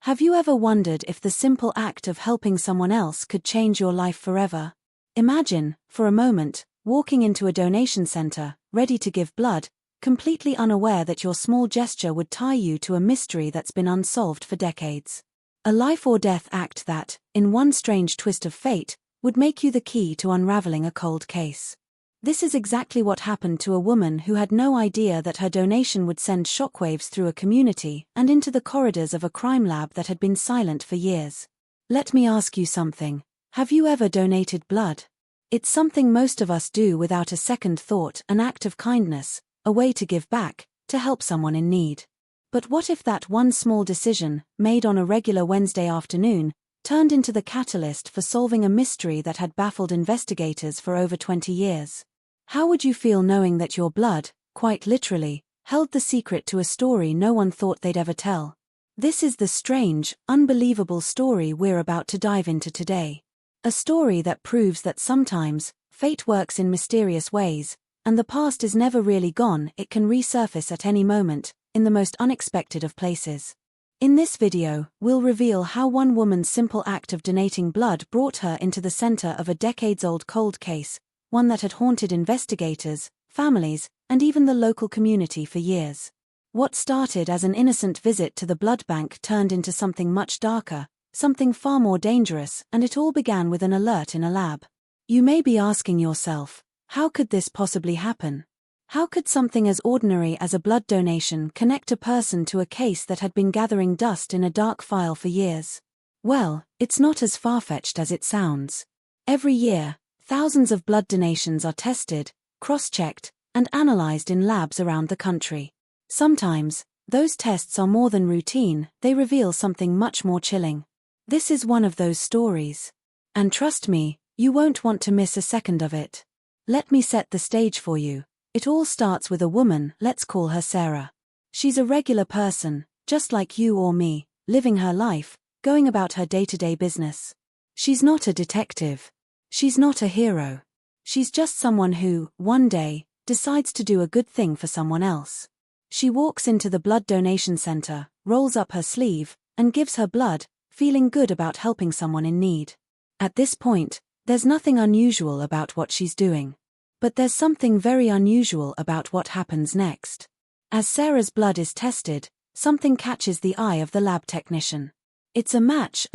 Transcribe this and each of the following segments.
Have you ever wondered if the simple act of helping someone else could change your life forever? Imagine, for a moment, walking into a donation center, ready to give blood, completely unaware that your small gesture would tie you to a mystery that's been unsolved for decades. A life-or-death act that, in one strange twist of fate, would make you the key to unraveling a cold case. This is exactly what happened to a woman who had no idea that her donation would send shockwaves through a community and into the corridors of a crime lab that had been silent for years. Let me ask you something. Have you ever donated blood? It's something most of us do without a second thought, an act of kindness, a way to give back, to help someone in need. But what if that one small decision, made on a regular Wednesday afternoon, turned into the catalyst for solving a mystery that had baffled investigators for over 20 years? How would you feel knowing that your blood, quite literally, held the secret to a story no one thought they'd ever tell? This is the strange, unbelievable story we're about to dive into today. A story that proves that sometimes, fate works in mysterious ways, and the past is never really gone. It can resurface at any moment, in the most unexpected of places. In this video, we'll reveal how one woman's simple act of donating blood brought her into the center of a decades-old cold case, one that had haunted investigators, families, and even the local community for years. What started as an innocent visit to the blood bank turned into something much darker, something far more dangerous, and it all began with an alert in a lab. You may be asking yourself, how could this possibly happen? How could something as ordinary as a blood donation connect a person to a case that had been gathering dust in a dark file for years? Well, it's not as far-fetched as it sounds. Every year, thousands of blood donations are tested, cross-checked, and analyzed in labs around the country. Sometimes, those tests are more than routine, they reveal something much more chilling. This is one of those stories. And trust me, you won't want to miss a second of it. Let me set the stage for you. It all starts with a woman, let's call her Sarah. She's a regular person, just like you or me, living her life, going about her day-to-day business. She's not a detective. She's not a hero. She's just someone who, one day, decides to do a good thing for someone else. She walks into the blood donation center, rolls up her sleeve, and gives her blood, feeling good about helping someone in need. At this point, there's nothing unusual about what she's doing. But there's something very unusual about what happens next. As Sarah's blood is tested, something catches the eye of the lab technician. It's a match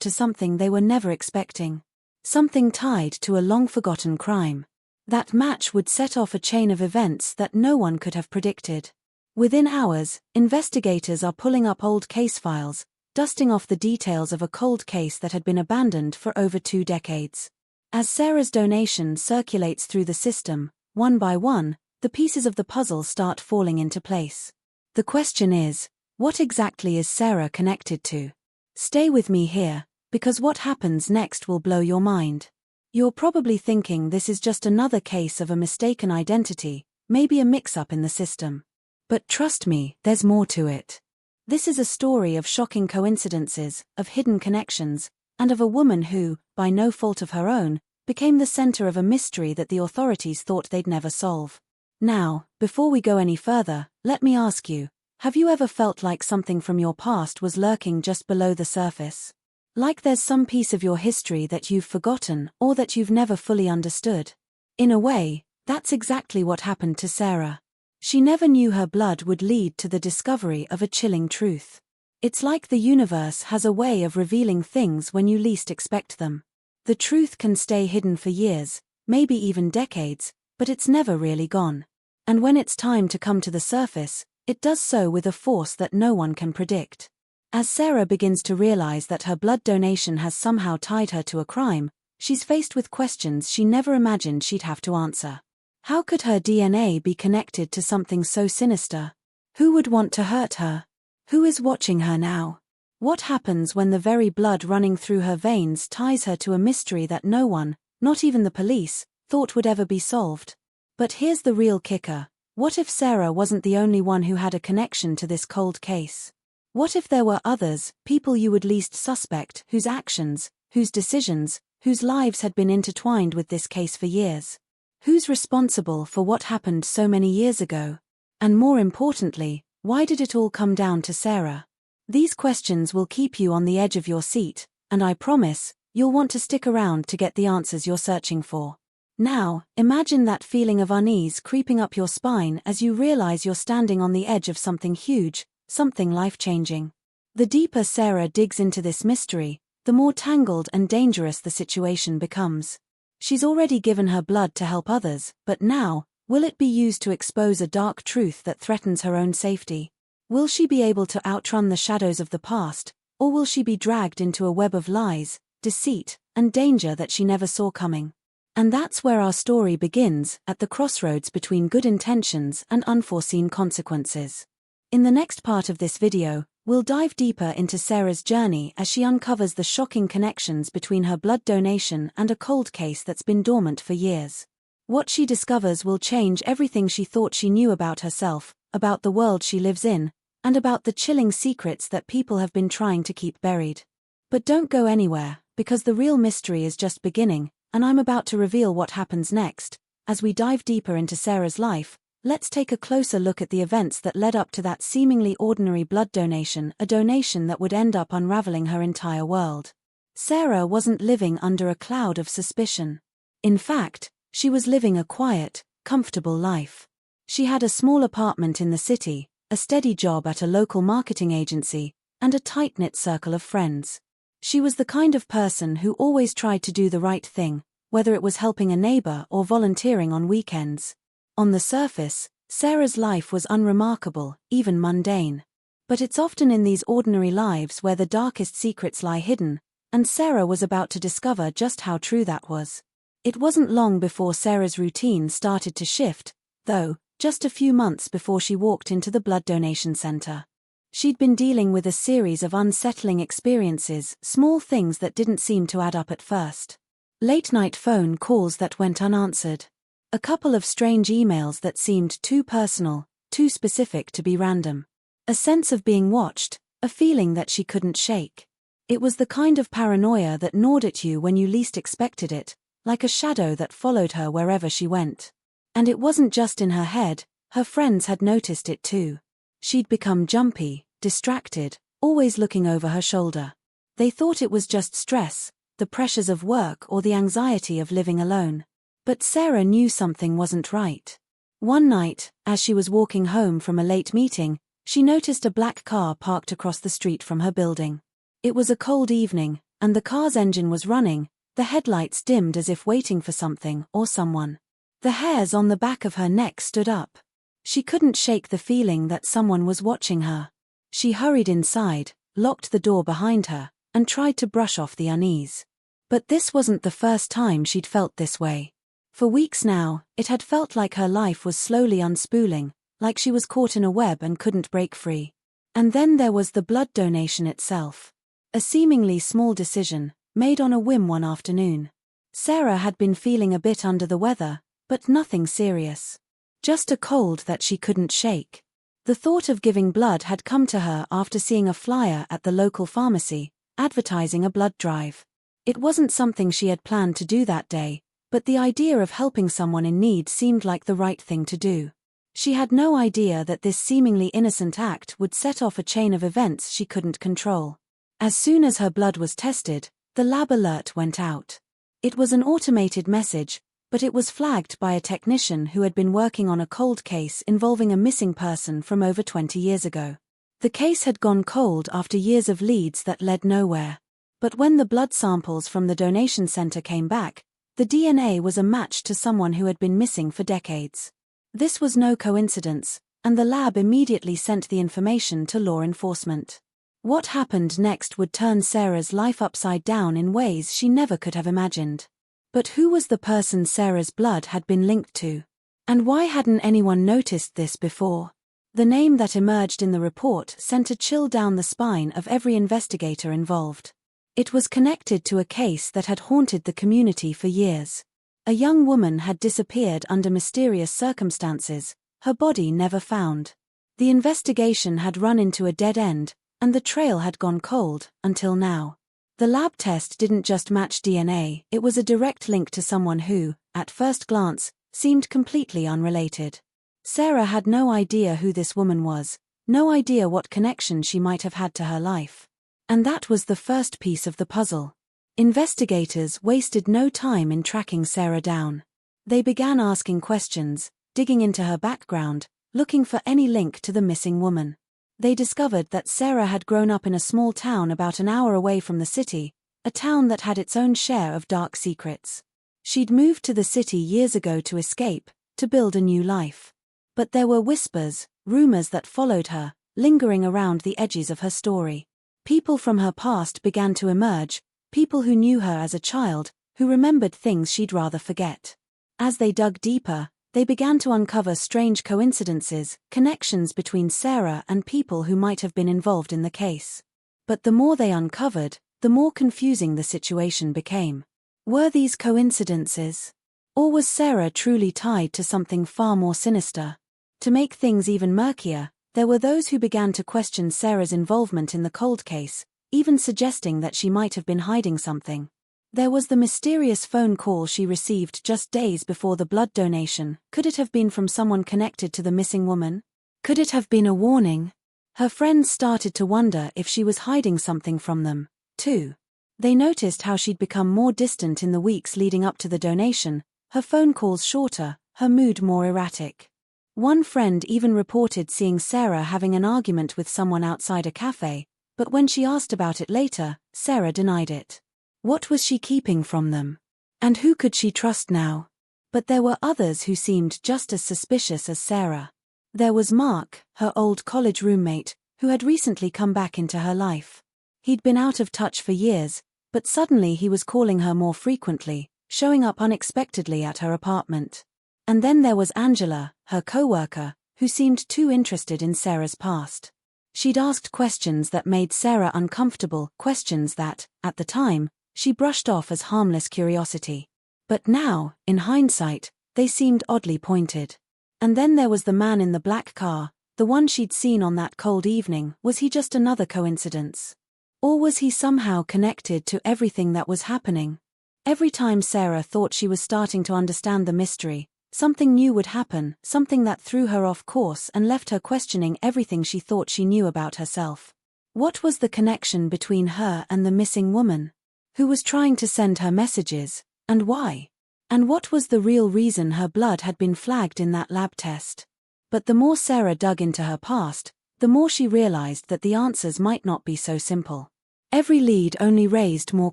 to something they were never expecting. Something tied to a long-forgotten crime. That match would set off a chain of events that no one could have predicted. Within hours, investigators are pulling up old case files, dusting off the details of a cold case that had been abandoned for over 2 decades. As Sarah's donation circulates through the system, one by one, the pieces of the puzzle start falling into place. The question is, what exactly is Sarah connected to? Stay with me here, because what happens next will blow your mind. You're probably thinking this is just another case of a mistaken identity, maybe a mix-up in the system. But trust me, there's more to it. This is a story of shocking coincidences, of hidden connections, and of a woman who, by no fault of her own, became the center of a mystery that the authorities thought they'd never solve. Now, before we go any further, let me ask you, have you ever felt like something from your past was lurking just below the surface? Like there's some piece of your history that you've forgotten or that you've never fully understood? In a way, that's exactly what happened to Sarah. She never knew her blood would lead to the discovery of a chilling truth. It's like the universe has a way of revealing things when you least expect them. The truth can stay hidden for years, maybe even decades, but it's never really gone. And when it's time to come to the surface, it does so with a force that no one can predict. As Sarah begins to realize that her blood donation has somehow tied her to a crime, she's faced with questions she never imagined she'd have to answer. How could her DNA be connected to something so sinister? Who would want to hurt her? Who is watching her now? What happens when the very blood running through her veins ties her to a mystery that no one, not even the police, thought would ever be solved? But here's the real kicker. What if Sarah wasn't the only one who had a connection to this cold case? What if there were others, people you would least suspect, whose actions, whose decisions, whose lives had been intertwined with this case for years? Who's responsible for what happened so many years ago? And more importantly, why did it all come down to Sarah? These questions will keep you on the edge of your seat, and I promise, you'll want to stick around to get the answers you're searching for. Now, imagine that feeling of unease creeping up your spine as you realize you're standing on the edge of something huge, something life-changing. The deeper Sarah digs into this mystery, the more tangled and dangerous the situation becomes. She's already given her blood to help others, but now, will it be used to expose a dark truth that threatens her own safety? Will she be able to outrun the shadows of the past, or will she be dragged into a web of lies, deceit, and danger that she never saw coming? And that's where our story begins, at the crossroads between good intentions and unforeseen consequences. In the next part of this video, we'll dive deeper into Sarah's journey as she uncovers the shocking connections between her blood donation and a cold case that's been dormant for years. What she discovers will change everything she thought she knew about herself, about the world she lives in, and about the chilling secrets that people have been trying to keep buried. But don't go anywhere, because the real mystery is just beginning, and I'm about to reveal what happens next. As we dive deeper into Sarah's life, let's take a closer look at the events that led up to that seemingly ordinary blood donation, a donation that would end up unraveling her entire world. Sarah wasn't living under a cloud of suspicion. In fact, she was living a quiet, comfortable life. She had a small apartment in the city, a steady job at a local marketing agency, and a tight-knit circle of friends. She was the kind of person who always tried to do the right thing, whether it was helping a neighbor or volunteering on weekends. On the surface, Sarah's life was unremarkable, even mundane. But it's often in these ordinary lives where the darkest secrets lie hidden, and Sarah was about to discover just how true that was. It wasn't long before Sarah's routine started to shift, though, just a few months before she walked into the blood donation center. She'd been dealing with a series of unsettling experiences, small things that didn't seem to add up at first. Late-night phone calls that went unanswered. A couple of strange emails that seemed too personal, too specific to be random. A sense of being watched, a feeling that she couldn't shake. It was the kind of paranoia that gnawed at you when you least expected it, like a shadow that followed her wherever she went. And it wasn't just in her head, her friends had noticed it too. She'd become jumpy, distracted, always looking over her shoulder. They thought it was just stress, the pressures of work or the anxiety of living alone. But Sarah knew something wasn't right. One night, as she was walking home from a late meeting, she noticed a black car parked across the street from her building. It was a cold evening, and the car's engine was running, the headlights dimmed as if waiting for something or someone. The hairs on the back of her neck stood up. She couldn't shake the feeling that someone was watching her. She hurried inside, locked the door behind her, and tried to brush off the unease. But this wasn't the first time she'd felt this way. For weeks now, it had felt like her life was slowly unspooling, like she was caught in a web and couldn't break free. And then there was the blood donation itself. A seemingly small decision, made on a whim one afternoon. Sarah had been feeling a bit under the weather, but nothing serious. Just a cold that she couldn't shake. The thought of giving blood had come to her after seeing a flyer at the local pharmacy, advertising a blood drive. It wasn't something she had planned to do that day, but the idea of helping someone in need seemed like the right thing to do. She had no idea that this seemingly innocent act would set off a chain of events she couldn't control. As soon as her blood was tested, the lab alert went out. It was an automated message, but it was flagged by a technician who had been working on a cold case involving a missing person from over 20 years ago. The case had gone cold after years of leads that led nowhere. But when the blood samples from the donation center came back, the DNA was a match to someone who had been missing for decades. This was no coincidence, and the lab immediately sent the information to law enforcement. What happened next would turn Sarah's life upside down in ways she never could have imagined. But who was the person Sarah's blood had been linked to? And why hadn't anyone noticed this before? The name that emerged in the report sent a chill down the spine of every investigator involved. It was connected to a case that had haunted the community for years. A young woman had disappeared under mysterious circumstances, her body never found. The investigation had run into a dead end, and the trail had gone cold, until now. The lab test didn't just match DNA, it was a direct link to someone who, at first glance, seemed completely unrelated. Sarah had no idea who this woman was, No idea what connection she might have had to her life. And that was the first piece of the puzzle. Investigators wasted no time in tracking Sarah down. They began asking questions, digging into her background, looking for any link to the missing woman. They discovered that Sarah had grown up in a small town about an hour away from the city, a town that had its own share of dark secrets. She'd moved to the city years ago to escape, to build a new life. But there were whispers, rumors that followed her, lingering around the edges of her story. People from her past began to emerge, people who knew her as a child, who remembered things she'd rather forget. As they dug deeper, they began to uncover strange coincidences, connections between Sarah and people who might have been involved in the case. But the more they uncovered, the more confusing the situation became. Were these coincidences? Or was Sarah truly tied to something far more sinister? To make things even murkier, there were those who began to question Sarah's involvement in the cold case, even suggesting that she might have been hiding something. There was the mysterious phone call she received just days before the blood donation. Could it have been from someone connected to the missing woman? Could it have been a warning? Her friends started to wonder if she was hiding something from them, too. They noticed how she'd become more distant in the weeks leading up to the donation, her phone calls shorter, her mood more erratic. One friend even reported seeing Sarah having an argument with someone outside a cafe, but when she asked about it later, Sarah denied it. What was she keeping from them? And who could she trust now? But there were others who seemed just as suspicious as Sarah. There was Mark, her old college roommate, who had recently come back into her life. He'd been out of touch for years, but suddenly he was calling her more frequently, showing up unexpectedly at her apartment. And then there was Angela, her co-worker, who seemed too interested in Sarah's past. She'd asked questions that made Sarah uncomfortable, questions that, at the time, she brushed off as harmless curiosity. But now, in hindsight, they seemed oddly pointed. And then there was the man in the black car, the one she'd seen on that cold evening. Was he just another coincidence? Or was he somehow connected to everything that was happening? Every time Sarah thought she was starting to understand the mystery, something new would happen, something that threw her off course and left her questioning everything she thought she knew about herself. What was the connection between her and the missing woman? Who was trying to send her messages, and why? And what was the real reason her blood had been flagged in that lab test? But the more Sarah dug into her past, the more she realized that the answers might not be so simple. Every lead only raised more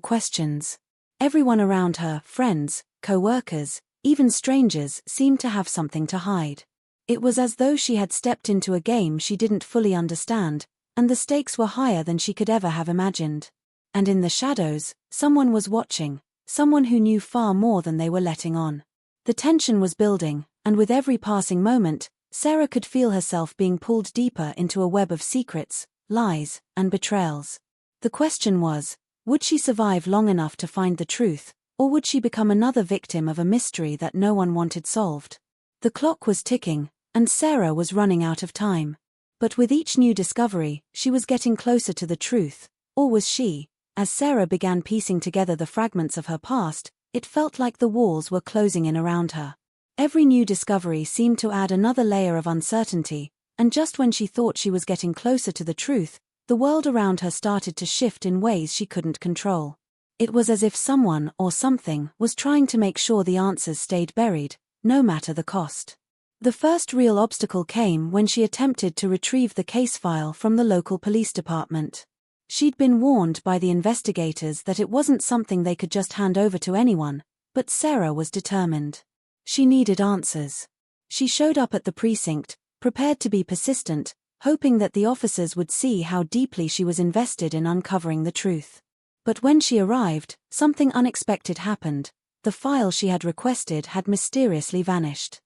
questions. Everyone around her, friends, co-workers, even strangers, seemed to have something to hide. It was as though she had stepped into a game she didn't fully understand, and the stakes were higher than she could ever have imagined. And in the shadows, someone was watching, someone who knew far more than they were letting on. The tension was building, and with every passing moment, Sarah could feel herself being pulled deeper into a web of secrets, lies, and betrayals. The question was, would she survive long enough to find the truth, or would she become another victim of a mystery that no one wanted solved? The clock was ticking, and Sarah was running out of time. But with each new discovery, she was getting closer to the truth, or was she? As Sarah began piecing together the fragments of her past, it felt like the walls were closing in around her. Every new discovery seemed to add another layer of uncertainty, and just when she thought she was getting closer to the truth, the world around her started to shift in ways she couldn't control. It was as if someone or something was trying to make sure the answers stayed buried, no matter the cost. The first real obstacle came when she attempted to retrieve the case file from the local police department. She'd been warned by the investigators that it wasn't something they could just hand over to anyone, but Sarah was determined. She needed answers. She showed up at the precinct, prepared to be persistent, hoping that the officers would see how deeply she was invested in uncovering the truth. But when she arrived, something unexpected happened. The file she had requested had mysteriously vanished.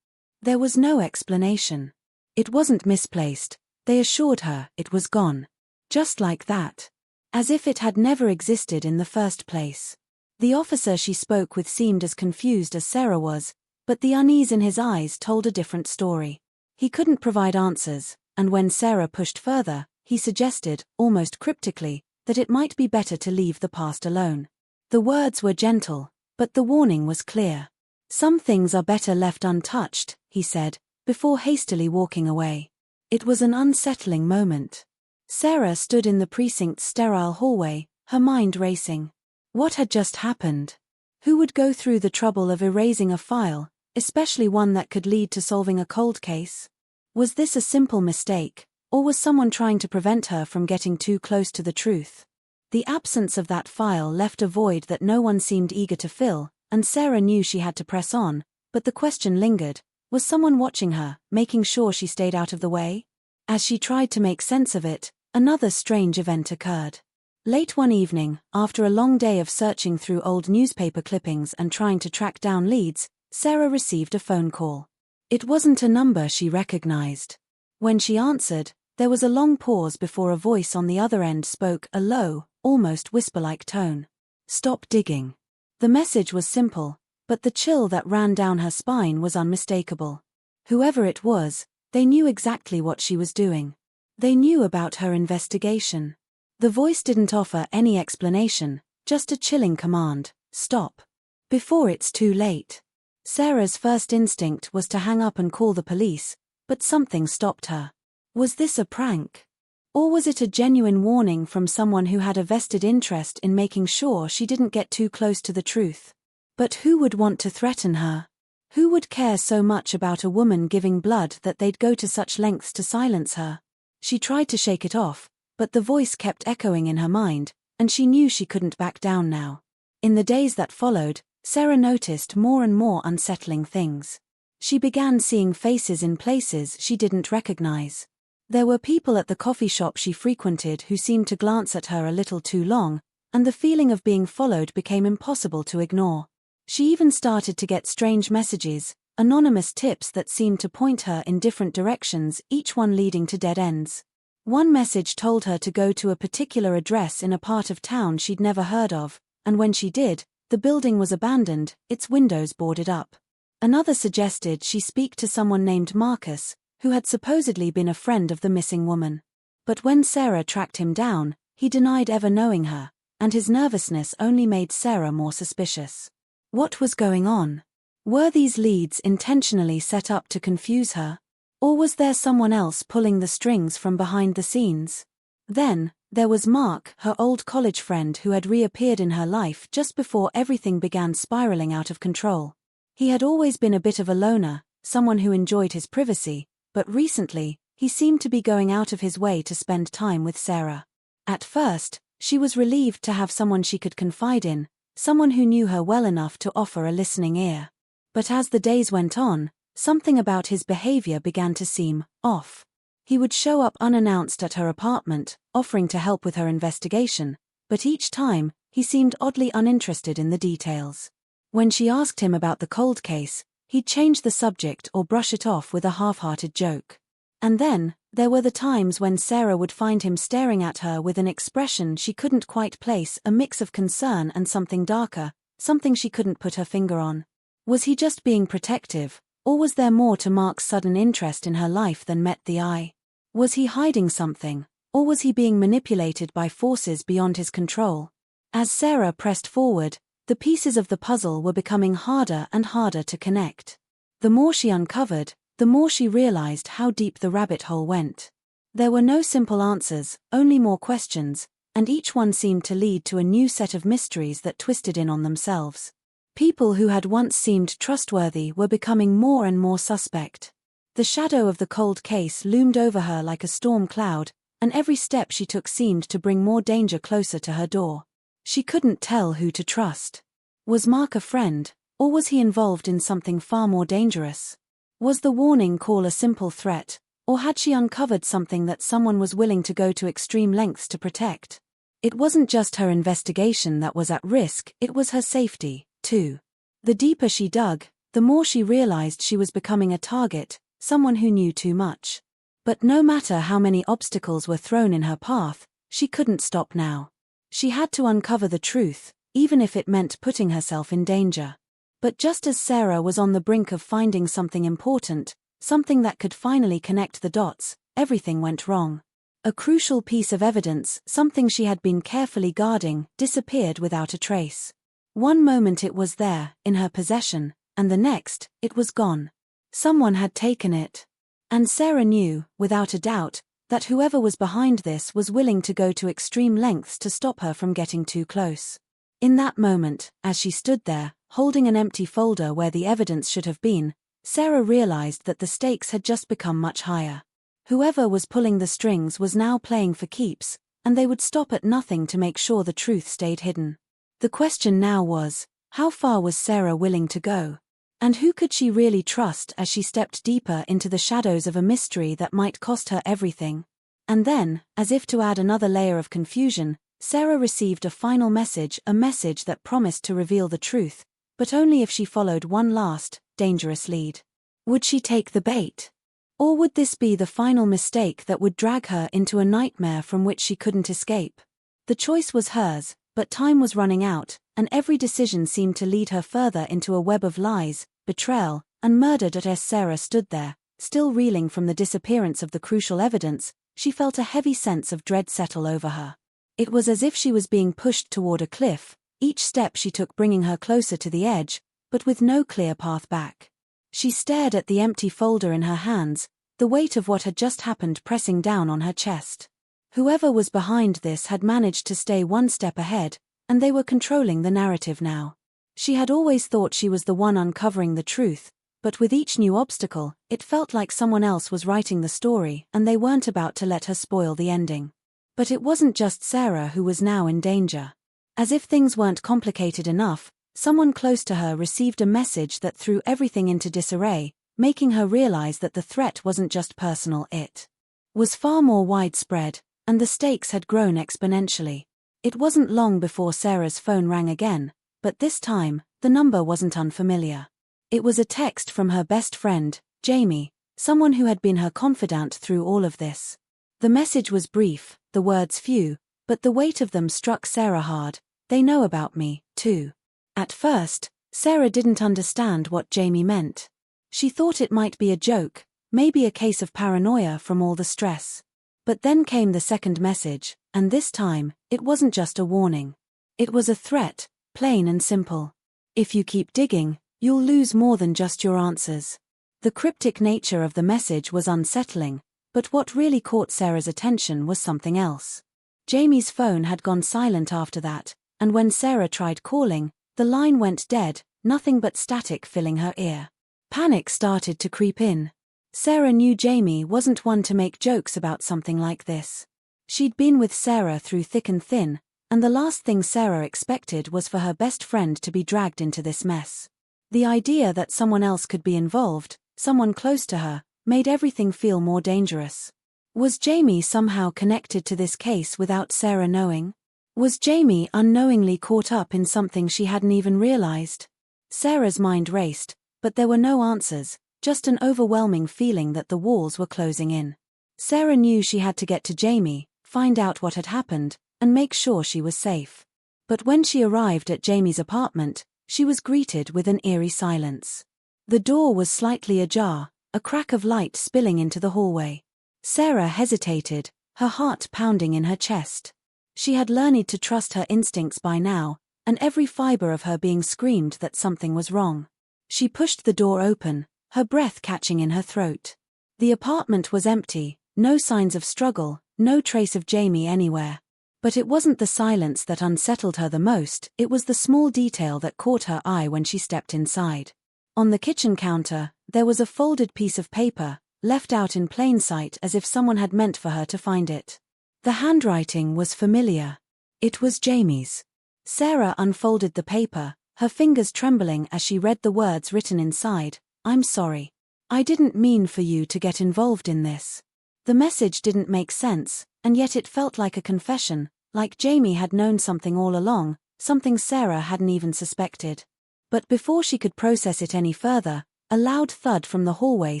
There was no explanation. It wasn't misplaced. They assured her it was gone. Just like that. As if it had never existed in the first place. The officer she spoke with seemed as confused as Sarah was, but the unease in his eyes told a different story. He couldn't provide answers, and when Sarah pushed further, he suggested, almost cryptically, that it might be better to leave the past alone. The words were gentle, but the warning was clear. Some things are better left untouched, he said, before hastily walking away. It was an unsettling moment. Sarah stood in the precinct's sterile hallway, her mind racing. What had just happened? Who would go through the trouble of erasing a file, especially one that could lead to solving a cold case? Was this a simple mistake, or was someone trying to prevent her from getting too close to the truth? The absence of that file left a void that no one seemed eager to fill, and Sarah knew she had to press on, but the question lingered. Was someone watching her, making sure she stayed out of the way? As she tried to make sense of it, another strange event occurred. Late one evening, after a long day of searching through old newspaper clippings and trying to track down leads, Sarah received a phone call. It wasn't a number she recognized. When she answered, there was a long pause before a voice on the other end spoke, a low, almost whisper-like tone. "Stop digging." The message was simple, but the chill that ran down her spine was unmistakable. Whoever it was, they knew exactly what she was doing. They knew about her investigation. The voice didn't offer any explanation, just a chilling command: stop. Before it's too late. Sarah's first instinct was to hang up and call the police, but something stopped her. Was this a prank? Or was it a genuine warning from someone who had a vested interest in making sure she didn't get too close to the truth? But who would want to threaten her? Who would care so much about a woman giving blood that they'd go to such lengths to silence her? She tried to shake it off, but the voice kept echoing in her mind, and she knew she couldn't back down now. In the days that followed, Sarah noticed more and more unsettling things. She began seeing faces in places she didn't recognize. There were people at the coffee shop she frequented who seemed to glance at her a little too long, and the feeling of being followed became impossible to ignore. She even started to get strange messages, anonymous tips that seemed to point her in different directions, each one leading to dead ends. One message told her to go to a particular address in a part of town she'd never heard of, and when she did, the building was abandoned, its windows boarded up. Another suggested she speak to someone named Marcus, who had supposedly been a friend of the missing woman. But when Sarah tracked him down, he denied ever knowing her, and his nervousness only made Sarah more suspicious. What was going on? Were these leads intentionally set up to confuse her? Or was there someone else pulling the strings from behind the scenes? Then, there was Mark, her old college friend who had reappeared in her life just before everything began spiraling out of control. He had always been a bit of a loner, someone who enjoyed his privacy, but recently, he seemed to be going out of his way to spend time with Sarah. At first, she was relieved to have someone she could confide in, someone who knew her well enough to offer a listening ear. But as the days went on, something about his behavior began to seem off. He would show up unannounced at her apartment, offering to help with her investigation, but each time, he seemed oddly uninterested in the details. When she asked him about the cold case, he'd change the subject or brush it off with a half-hearted joke. And then, there were the times when Sarah would find him staring at her with an expression she couldn't quite place, a mix of concern and something darker, something she couldn't put her finger on. Was he just being protective, or was there more to Mark's sudden interest in her life than met the eye? Was he hiding something, or was he being manipulated by forces beyond his control? As Sarah pressed forward, the pieces of the puzzle were becoming harder and harder to connect. The more she uncovered, the more she realized how deep the rabbit hole went. There were no simple answers, only more questions, and each one seemed to lead to a new set of mysteries that twisted in on themselves. People who had once seemed trustworthy were becoming more and more suspect. The shadow of the cold case loomed over her like a storm cloud, and every step she took seemed to bring more danger closer to her door. She couldn't tell who to trust. Was Mark a friend, or was he involved in something far more dangerous? Was the warning call a simple threat, or had she uncovered something that someone was willing to go to extreme lengths to protect? It wasn't just her investigation that was at risk, it was her safety, too. The deeper she dug, the more she realized she was becoming a target, someone who knew too much. But no matter how many obstacles were thrown in her path, she couldn't stop now. She had to uncover the truth, even if it meant putting herself in danger. But just as Sarah was on the brink of finding something important, something that could finally connect the dots, everything went wrong. A crucial piece of evidence, something she had been carefully guarding, disappeared without a trace. One moment it was there, in her possession, and the next, it was gone. Someone had taken it. And Sarah knew, without a doubt, that whoever was behind this was willing to go to extreme lengths to stop her from getting too close. In that moment, as she stood there, holding an empty folder where the evidence should have been, Sarah realized that the stakes had just become much higher. Whoever was pulling the strings was now playing for keeps, and they would stop at nothing to make sure the truth stayed hidden. The question now was, how far was Sarah willing to go? And who could she really trust as she stepped deeper into the shadows of a mystery that might cost her everything? And then, as if to add another layer of confusion, Sarah received a final message, a message that promised to reveal the truth, but only if she followed one last, dangerous lead. Would she take the bait? Or would this be the final mistake that would drag her into a nightmare from which she couldn't escape? The choice was hers, but time was running out, and every decision seemed to lead her further into a web of lies, betrayal, and murder. As Sarah stood there, still reeling from the disappearance of the crucial evidence, she felt a heavy sense of dread settle over her. It was as if she was being pushed toward a cliff, each step she took bringing her closer to the edge, but with no clear path back. She stared at the empty folder in her hands, the weight of what had just happened pressing down on her chest. Whoever was behind this had managed to stay one step ahead, and they were controlling the narrative now. She had always thought she was the one uncovering the truth, but with each new obstacle, it felt like someone else was writing the story and they weren't about to let her spoil the ending. But it wasn't just Sarah who was now in danger. As if things weren't complicated enough, someone close to her received a message that threw everything into disarray, making her realize that the threat wasn't just personal, it was far more widespread, and the stakes had grown exponentially. It wasn't long before Sarah's phone rang again, but this time, the number wasn't unfamiliar. It was a text from her best friend, Jamie, someone who had been her confidant through all of this. The message was brief, the words few, but the weight of them struck Sarah hard. "They know about me, too." At first, Sarah didn't understand what Jamie meant. She thought it might be a joke, maybe a case of paranoia from all the stress. But then came the second message, and this time, it wasn't just a warning. It was a threat, plain and simple. If you keep digging, you'll lose more than just your answers. The cryptic nature of the message was unsettling, but what really caught Sarah's attention was something else. Jamie's phone had gone silent after that, and when Sarah tried calling, the line went dead, nothing but static filling her ear. Panic started to creep in. Sarah knew Jamie wasn't one to make jokes about something like this. She'd been with Sarah through thick and thin, and the last thing Sarah expected was for her best friend to be dragged into this mess. The idea that someone else could be involved, someone close to her, made everything feel more dangerous. Was Jamie somehow connected to this case without Sarah knowing? Was Jamie unknowingly caught up in something she hadn't even realized? Sarah's mind raced, but there were no answers, just an overwhelming feeling that the walls were closing in. Sarah knew she had to get to Jamie, find out what had happened, and make sure she was safe. But when she arrived at Jamie's apartment, she was greeted with an eerie silence. The door was slightly ajar, a crack of light spilling into the hallway. Sarah hesitated, her heart pounding in her chest. She had learned to trust her instincts by now, and every fiber of her being screamed that something was wrong. She pushed the door open, her breath catching in her throat. The apartment was empty, no signs of struggle, no trace of Jamie anywhere. But it wasn't the silence that unsettled her the most, it was the small detail that caught her eye when she stepped inside. On the kitchen counter, there was a folded piece of paper, left out in plain sight as if someone had meant for her to find it. The handwriting was familiar. It was Jamie's. Sarah unfolded the paper, her fingers trembling as she read the words written inside. "I'm sorry. I didn't mean for you to get involved in this." The message didn't make sense, and yet it felt like a confession, like Jamie had known something all along, something Sarah hadn't even suspected. But before she could process it any further, a loud thud from the hallway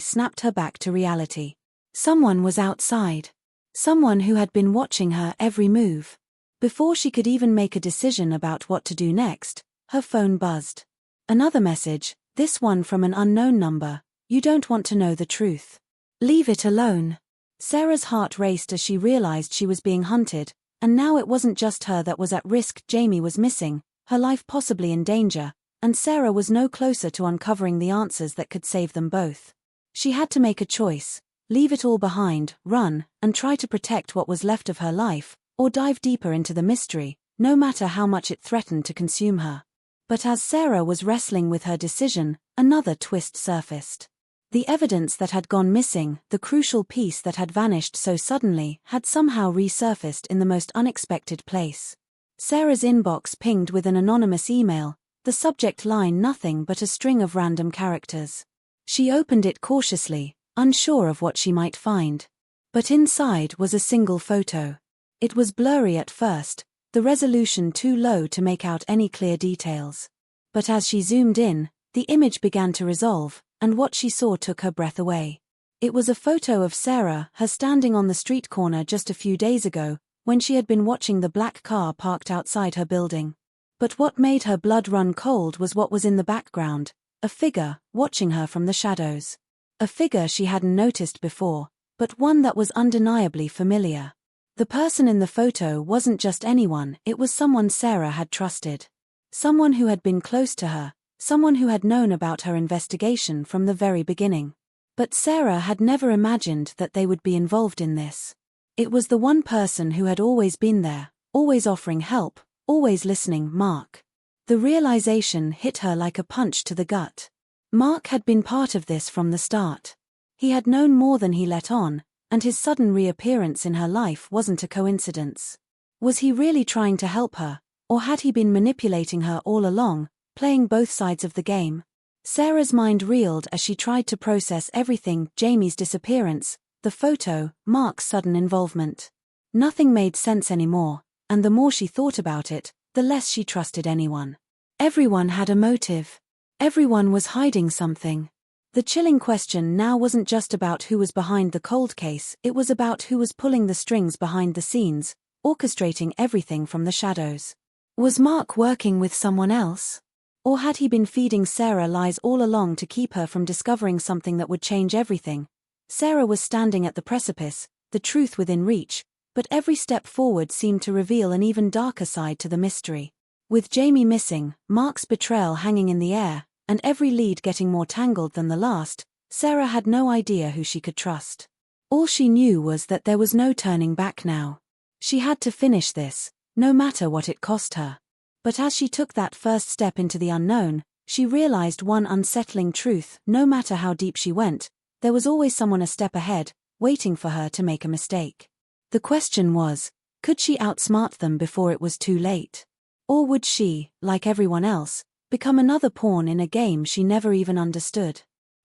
snapped her back to reality. Someone was outside. Someone who had been watching her every move. Before she could even make a decision about what to do next, her phone buzzed. Another message, this one from an unknown number. "You don't want to know the truth. Leave it alone." Sarah's heart raced as she realized she was being hunted, and now it wasn't just her that was at risk. Jamie was missing, her life possibly in danger, and Sarah was no closer to uncovering the answers that could save them both. She had to make a choice, leave it all behind, run, and try to protect what was left of her life, or dive deeper into the mystery, no matter how much it threatened to consume her. But as Sarah was wrestling with her decision, another twist surfaced. The evidence that had gone missing, the crucial piece that had vanished so suddenly, had somehow resurfaced in the most unexpected place. Sarah's inbox pinged with an anonymous email, the subject line nothing but a string of random characters. She opened it cautiously, unsure of what she might find. But inside was a single photo. It was blurry at first, the resolution too low to make out any clear details. But as she zoomed in, the image began to resolve, and what she saw took her breath away. It was a photo of Sarah, her standing on the street corner just a few days ago, when she had been watching the black car parked outside her building. But what made her blood run cold was what was in the background, a figure, watching her from the shadows. A figure she hadn't noticed before, but one that was undeniably familiar. The person in the photo wasn't just anyone, it was someone Sarah had trusted. Someone who had been close to her, someone who had known about her investigation from the very beginning. But Sarah had never imagined that they would be involved in this. It was the one person who had always been there, always offering help, always listening, Mark. The realization hit her like a punch to the gut. Mark had been part of this from the start. He had known more than he let on, and his sudden reappearance in her life wasn't a coincidence. Was he really trying to help her, or had he been manipulating her all along, playing both sides of the game? Sarah's mind reeled as she tried to process everything: Jamie's disappearance, the photo, Mark's sudden involvement. Nothing made sense anymore, and the more she thought about it, the less she trusted anyone. Everyone had a motive. Everyone was hiding something. The chilling question now wasn't just about who was behind the cold case, it was about who was pulling the strings behind the scenes, orchestrating everything from the shadows. Was Mark working with someone else? Or had he been feeding Sarah lies all along to keep her from discovering something that would change everything? Sarah was standing at the precipice, the truth within reach, but every step forward seemed to reveal an even darker side to the mystery. With Jamie missing, Mark's betrayal hanging in the air, and every lead getting more tangled than the last, Sarah had no idea who she could trust. All she knew was that there was no turning back now. She had to finish this, no matter what it cost her. But as she took that first step into the unknown, she realized one unsettling truth: no matter how deep she went, there was always someone a step ahead, waiting for her to make a mistake. The question was, could she outsmart them before it was too late? Or would she, like everyone else, become another pawn in a game she never even understood?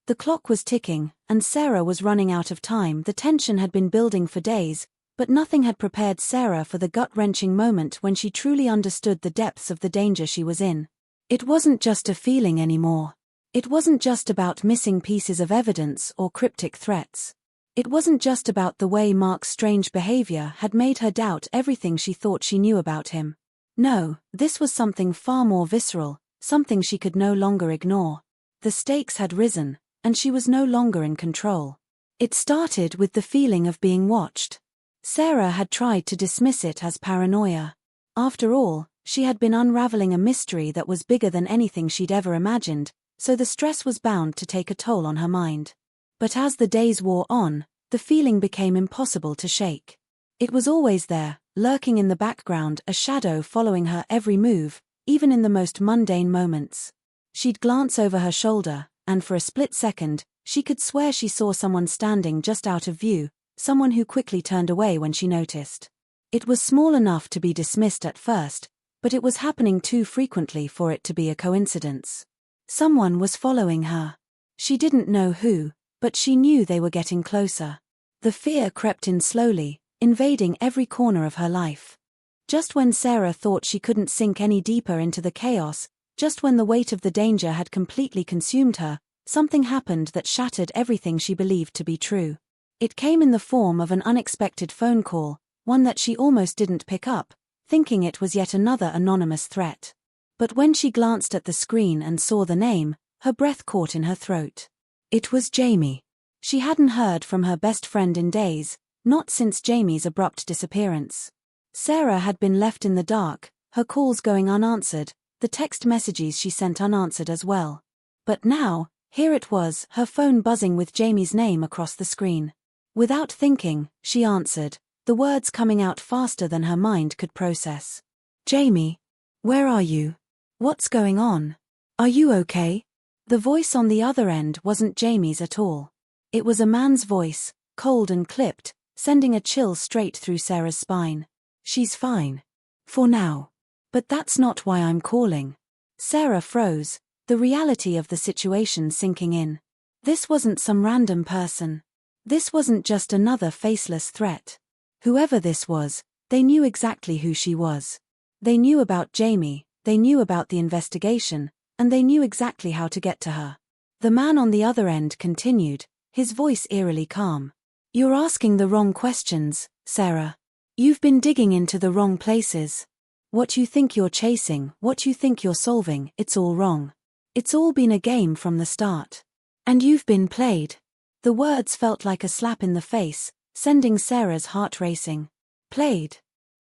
The clock was ticking, and Sarah was running out of time. The tension had been building for days, but nothing had prepared Sarah for the gut-wrenching moment when she truly understood the depths of the danger she was in. It wasn't just a feeling anymore. It wasn't just about missing pieces of evidence or cryptic threats. It wasn't just about the way Mark's strange behavior had made her doubt everything she thought she knew about him. No, this was something far more visceral, something she could no longer ignore. The stakes had risen, and she was no longer in control. It started with the feeling of being watched. Sarah had tried to dismiss it as paranoia. After all, she had been unraveling a mystery that was bigger than anything she'd ever imagined, so the stress was bound to take a toll on her mind. But as the days wore on, the feeling became impossible to shake. It was always there, lurking in the background, a shadow following her every move, even in the most mundane moments. She'd glance over her shoulder, and for a split second, she could swear she saw someone standing just out of view, someone who quickly turned away when she noticed. It was small enough to be dismissed at first, but it was happening too frequently for it to be a coincidence. Someone was following her. She didn't know who, but she knew they were getting closer. The fear crept in slowly, invading every corner of her life. Just when Sarah thought she couldn't sink any deeper into the chaos, just when the weight of the danger had completely consumed her, something happened that shattered everything she believed to be true. It came in the form of an unexpected phone call, one that she almost didn't pick up, thinking it was yet another anonymous threat. But when she glanced at the screen and saw the name, her breath caught in her throat. It was Jamie. She hadn't heard from her best friend in days, not since Jamie's abrupt disappearance. Sarah had been left in the dark, her calls going unanswered, the text messages she sent unanswered as well. But now, here it was, her phone buzzing with Jamie's name across the screen. Without thinking, she answered, the words coming out faster than her mind could process. Jamie. Where are you? What's going on? Are you okay? The voice on the other end wasn't Jamie's at all. It was a man's voice, cold and clipped, sending a chill straight through Sarah's spine. She's fine. For now. But that's not why I'm calling. Sarah froze, the reality of the situation sinking in. This wasn't some random person. This wasn't just another faceless threat. Whoever this was, they knew exactly who she was. They knew about Jamie, they knew about the investigation, and they knew exactly how to get to her. The man on the other end continued, his voice eerily calm. You're asking the wrong questions, Sarah. You've been digging into the wrong places. What you think you're chasing, what you think you're solving, it's all wrong. It's all been a game from the start. And you've been played. The words felt like a slap in the face, sending Sarah's heart racing. Played?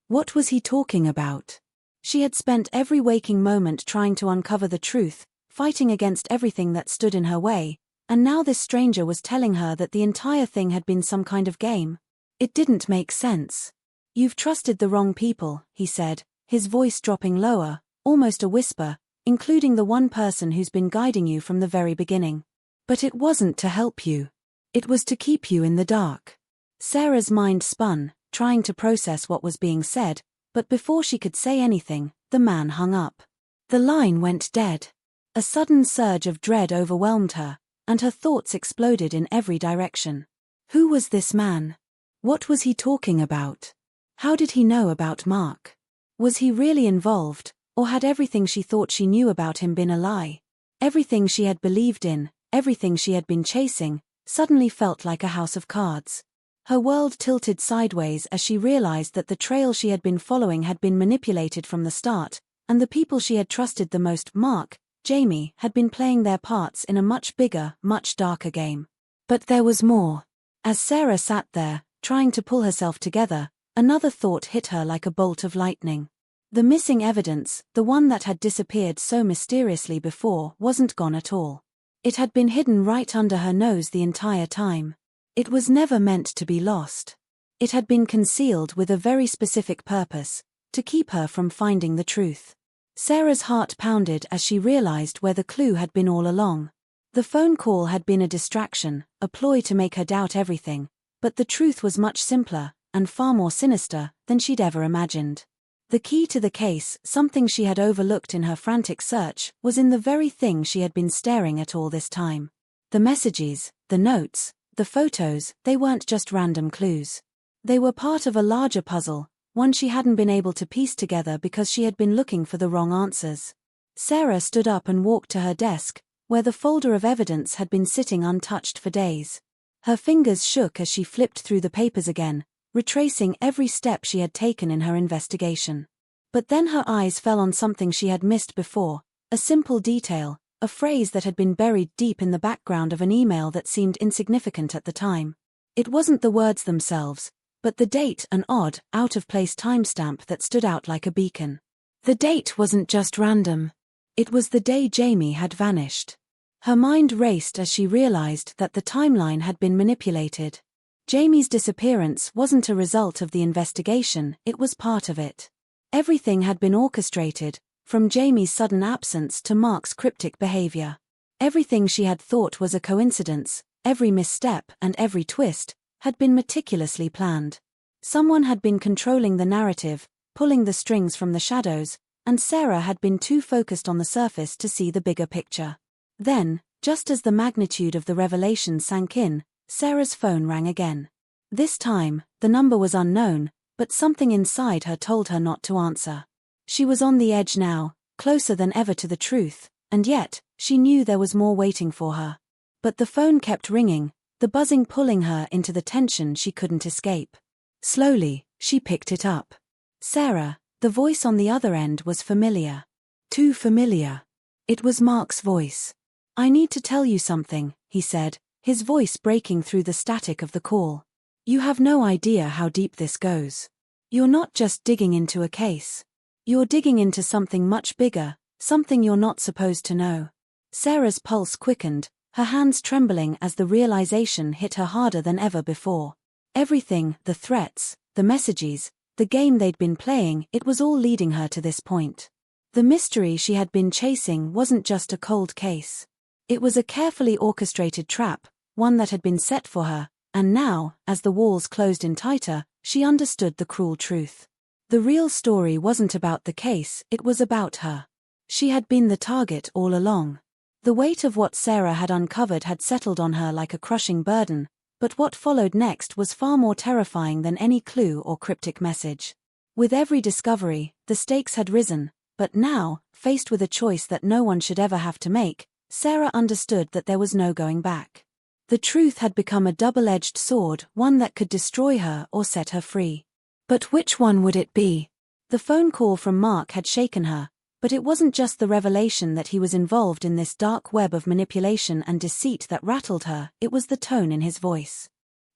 What was he talking about? She had spent every waking moment trying to uncover the truth, fighting against everything that stood in her way, and now this stranger was telling her that the entire thing had been some kind of game. It didn't make sense. You've trusted the wrong people, he said, his voice dropping lower, almost a whisper, including the one person who's been guiding you from the very beginning. But it wasn't to help you. It was to keep you in the dark. Sarah's mind spun, trying to process what was being said, but before she could say anything, the man hung up. The line went dead. A sudden surge of dread overwhelmed her, and her thoughts exploded in every direction. Who was this man? What was he talking about? How did he know about Mark? Was he really involved, or had everything she thought she knew about him been a lie? Everything she had believed in, everything she had been chasing, suddenly felt like a house of cards. Her world tilted sideways as she realized that the trail she had been following had been manipulated from the start, and the people she had trusted the most, Mark, Jamie, had been playing their parts in a much bigger, much darker game. But there was more. As Sarah sat there, trying to pull herself together, another thought hit her like a bolt of lightning. The missing evidence, the one that had disappeared so mysteriously before, wasn't gone at all. It had been hidden right under her nose the entire time. It was never meant to be lost. It had been concealed with a very specific purpose, to keep her from finding the truth. Sarah's heart pounded as she realized where the clue had been all along. The phone call had been a distraction, a ploy to make her doubt everything, but the truth was much simpler, and far more sinister, than she'd ever imagined. The key to the case, something she had overlooked in her frantic search, was in the very thing she had been staring at all this time. The messages, the notes, the photos, they weren't just random clues. They were part of a larger puzzle, one she hadn't been able to piece together because she had been looking for the wrong answers. Sarah stood up and walked to her desk, where the folder of evidence had been sitting untouched for days. Her fingers shook as she flipped through the papers again, retracing every step she had taken in her investigation. But then her eyes fell on something she had missed before, a simple detail, a phrase that had been buried deep in the background of an email that seemed insignificant at the time. It wasn't the words themselves, but the date, an odd, out-of-place timestamp that stood out like a beacon. The date wasn't just random. It was the day Jamie had vanished. Her mind raced as she realized that the timeline had been manipulated. Jamie's disappearance wasn't a result of the investigation, it was part of it. Everything had been orchestrated, from Jamie's sudden absence to Mark's cryptic behavior. Everything she had thought was a coincidence, every misstep and every twist, had been meticulously planned. Someone had been controlling the narrative, pulling the strings from the shadows, and Sarah had been too focused on the surface to see the bigger picture. Then, just as the magnitude of the revelation sank in, Sarah's phone rang again. This time, the number was unknown, but something inside her told her not to answer. She was on the edge now, closer than ever to the truth, and yet, she knew there was more waiting for her. But the phone kept ringing, the buzzing pulling her into the tension she couldn't escape. Slowly, she picked it up. Sarah, the voice on the other end was familiar. Too familiar. It was Mark's voice. I need to tell you something, he said, his voice breaking through the static of the call. You have no idea how deep this goes. You're not just digging into a case. You're digging into something much bigger, something you're not supposed to know. Sarah's pulse quickened, her hands trembling as the realization hit her harder than ever before. Everything, the threats, the messages, the game they'd been playing, it was all leading her to this point. The mystery she had been chasing wasn't just a cold case. It was a carefully orchestrated trap, one that had been set for her, and now, as the walls closed in tighter, she understood the cruel truth. The real story wasn't about the case, it was about her. She had been the target all along. The weight of what Sarah had uncovered had settled on her like a crushing burden, but what followed next was far more terrifying than any clue or cryptic message. With every discovery, the stakes had risen, but now, faced with a choice that no one should ever have to make, Sarah understood that there was no going back. The truth had become a double-edged sword, one that could destroy her or set her free. But which one would it be? The phone call from Mark had shaken her, but it wasn't just the revelation that he was involved in this dark web of manipulation and deceit that rattled her, it was the tone in his voice.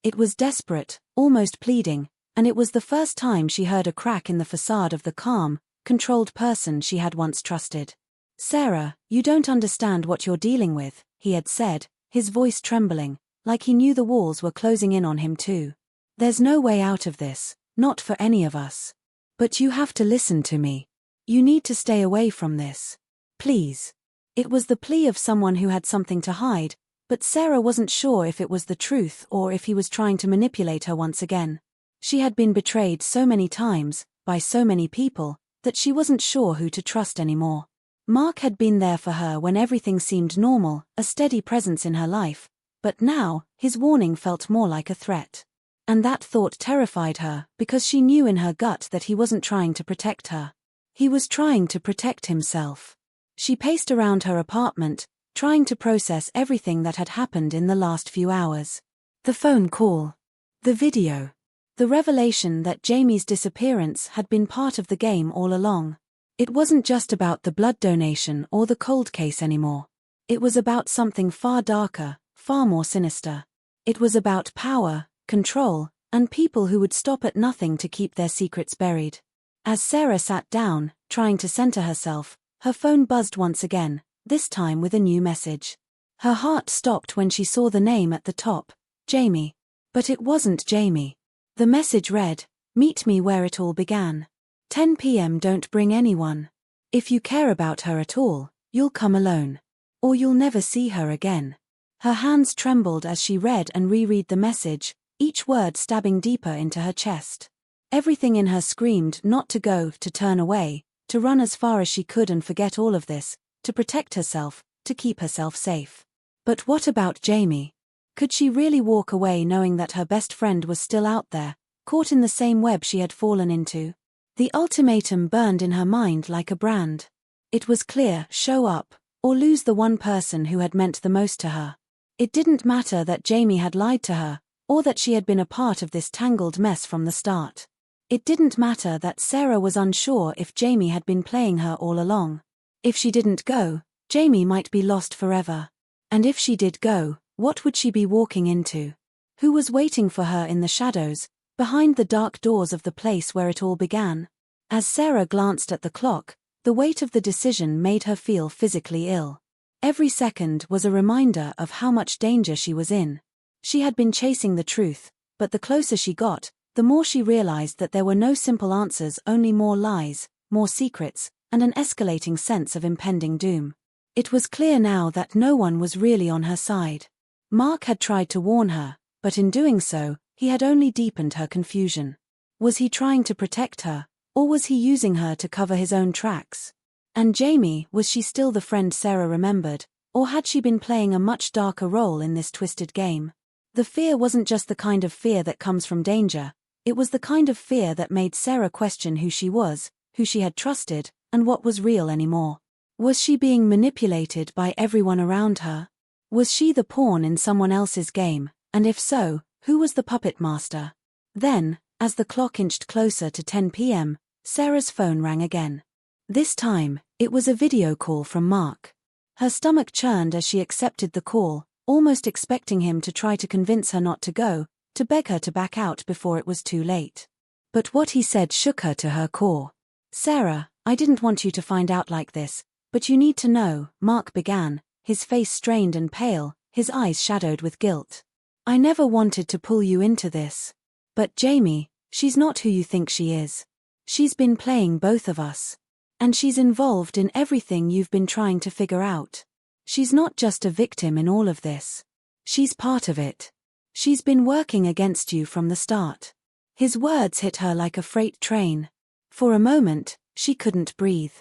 It was desperate, almost pleading, and it was the first time she heard a crack in the facade of the calm, controlled person she had once trusted. "Sarah, you don't understand what you're dealing with," he had said, his voice trembling, like he knew the walls were closing in on him too. "There's no way out of this, not for any of us. But you have to listen to me. You need to stay away from this. Please." It was the plea of someone who had something to hide, but Sarah wasn't sure if it was the truth or if he was trying to manipulate her once again. She had been betrayed so many times, by so many people, that she wasn't sure who to trust anymore. Mark had been there for her when everything seemed normal, a steady presence in her life, but now, his warning felt more like a threat. And that thought terrified her, because she knew in her gut that he wasn't trying to protect her. He was trying to protect himself. She paced around her apartment, trying to process everything that had happened in the last few hours. The phone call. The video. The revelation that Jamie's disappearance had been part of the game all along. It wasn't just about the blood donation or the cold case anymore. It was about something far darker, far more sinister. It was about power, control, and people who would stop at nothing to keep their secrets buried. As Sarah sat down, trying to center herself, her phone buzzed once again, this time with a new message. Her heart stopped when she saw the name at the top, Jamie. But it wasn't Jamie. The message read, "Meet me where it all began. 10 p.m. Don't bring anyone. If you care about her at all, you'll come alone. Or you'll never see her again." Her hands trembled as she read and reread the message, each word stabbing deeper into her chest. Everything in her screamed not to go, to turn away, to run as far as she could and forget all of this, to protect herself, to keep herself safe. But what about Jamie? Could she really walk away knowing that her best friend was still out there, caught in the same web she had fallen into? The ultimatum burned in her mind like a brand. It was clear, show up, or lose the one person who had meant the most to her. It didn't matter that Jamie had lied to her, or that she had been a part of this tangled mess from the start. It didn't matter that Sarah was unsure if Jamie had been playing her all along. If she didn't go, Jamie might be lost forever. And if she did go, what would she be walking into? Who was waiting for her in the shadows, behind the dark doors of the place where it all began? As Sarah glanced at the clock, the weight of the decision made her feel physically ill. Every second was a reminder of how much danger she was in. She had been chasing the truth, but the closer she got, the more she realized that there were no simple answers, only more lies, more secrets, and an escalating sense of impending doom. It was clear now that no one was really on her side. Mark had tried to warn her, but in doing so, he had only deepened her confusion. Was he trying to protect her, or was he using her to cover his own tracks? And Jamie, was she still the friend Sarah remembered, or had she been playing a much darker role in this twisted game? The fear wasn't just the kind of fear that comes from danger. It was the kind of fear that made Sarah question who she was, who she had trusted, and what was real anymore. Was she being manipulated by everyone around her? Was she the pawn in someone else's game, and if so, who was the puppet master? Then, as the clock inched closer to 10 p.m., Sarah's phone rang again. This time, it was a video call from Mark. Her stomach churned as she accepted the call, almost expecting him to try to convince her not to go, to beg her to back out before it was too late. But what he said shook her to her core. "Sarah, I didn't want you to find out like this, but you need to know," Mark began, his face strained and pale, his eyes shadowed with guilt. "I never wanted to pull you into this. But Jamie, she's not who you think she is. She's been playing both of us. And she's involved in everything you've been trying to figure out. She's not just a victim in all of this. She's part of it. She's been working against you from the start. His words hit her like a freight train. For a moment, she couldn't breathe.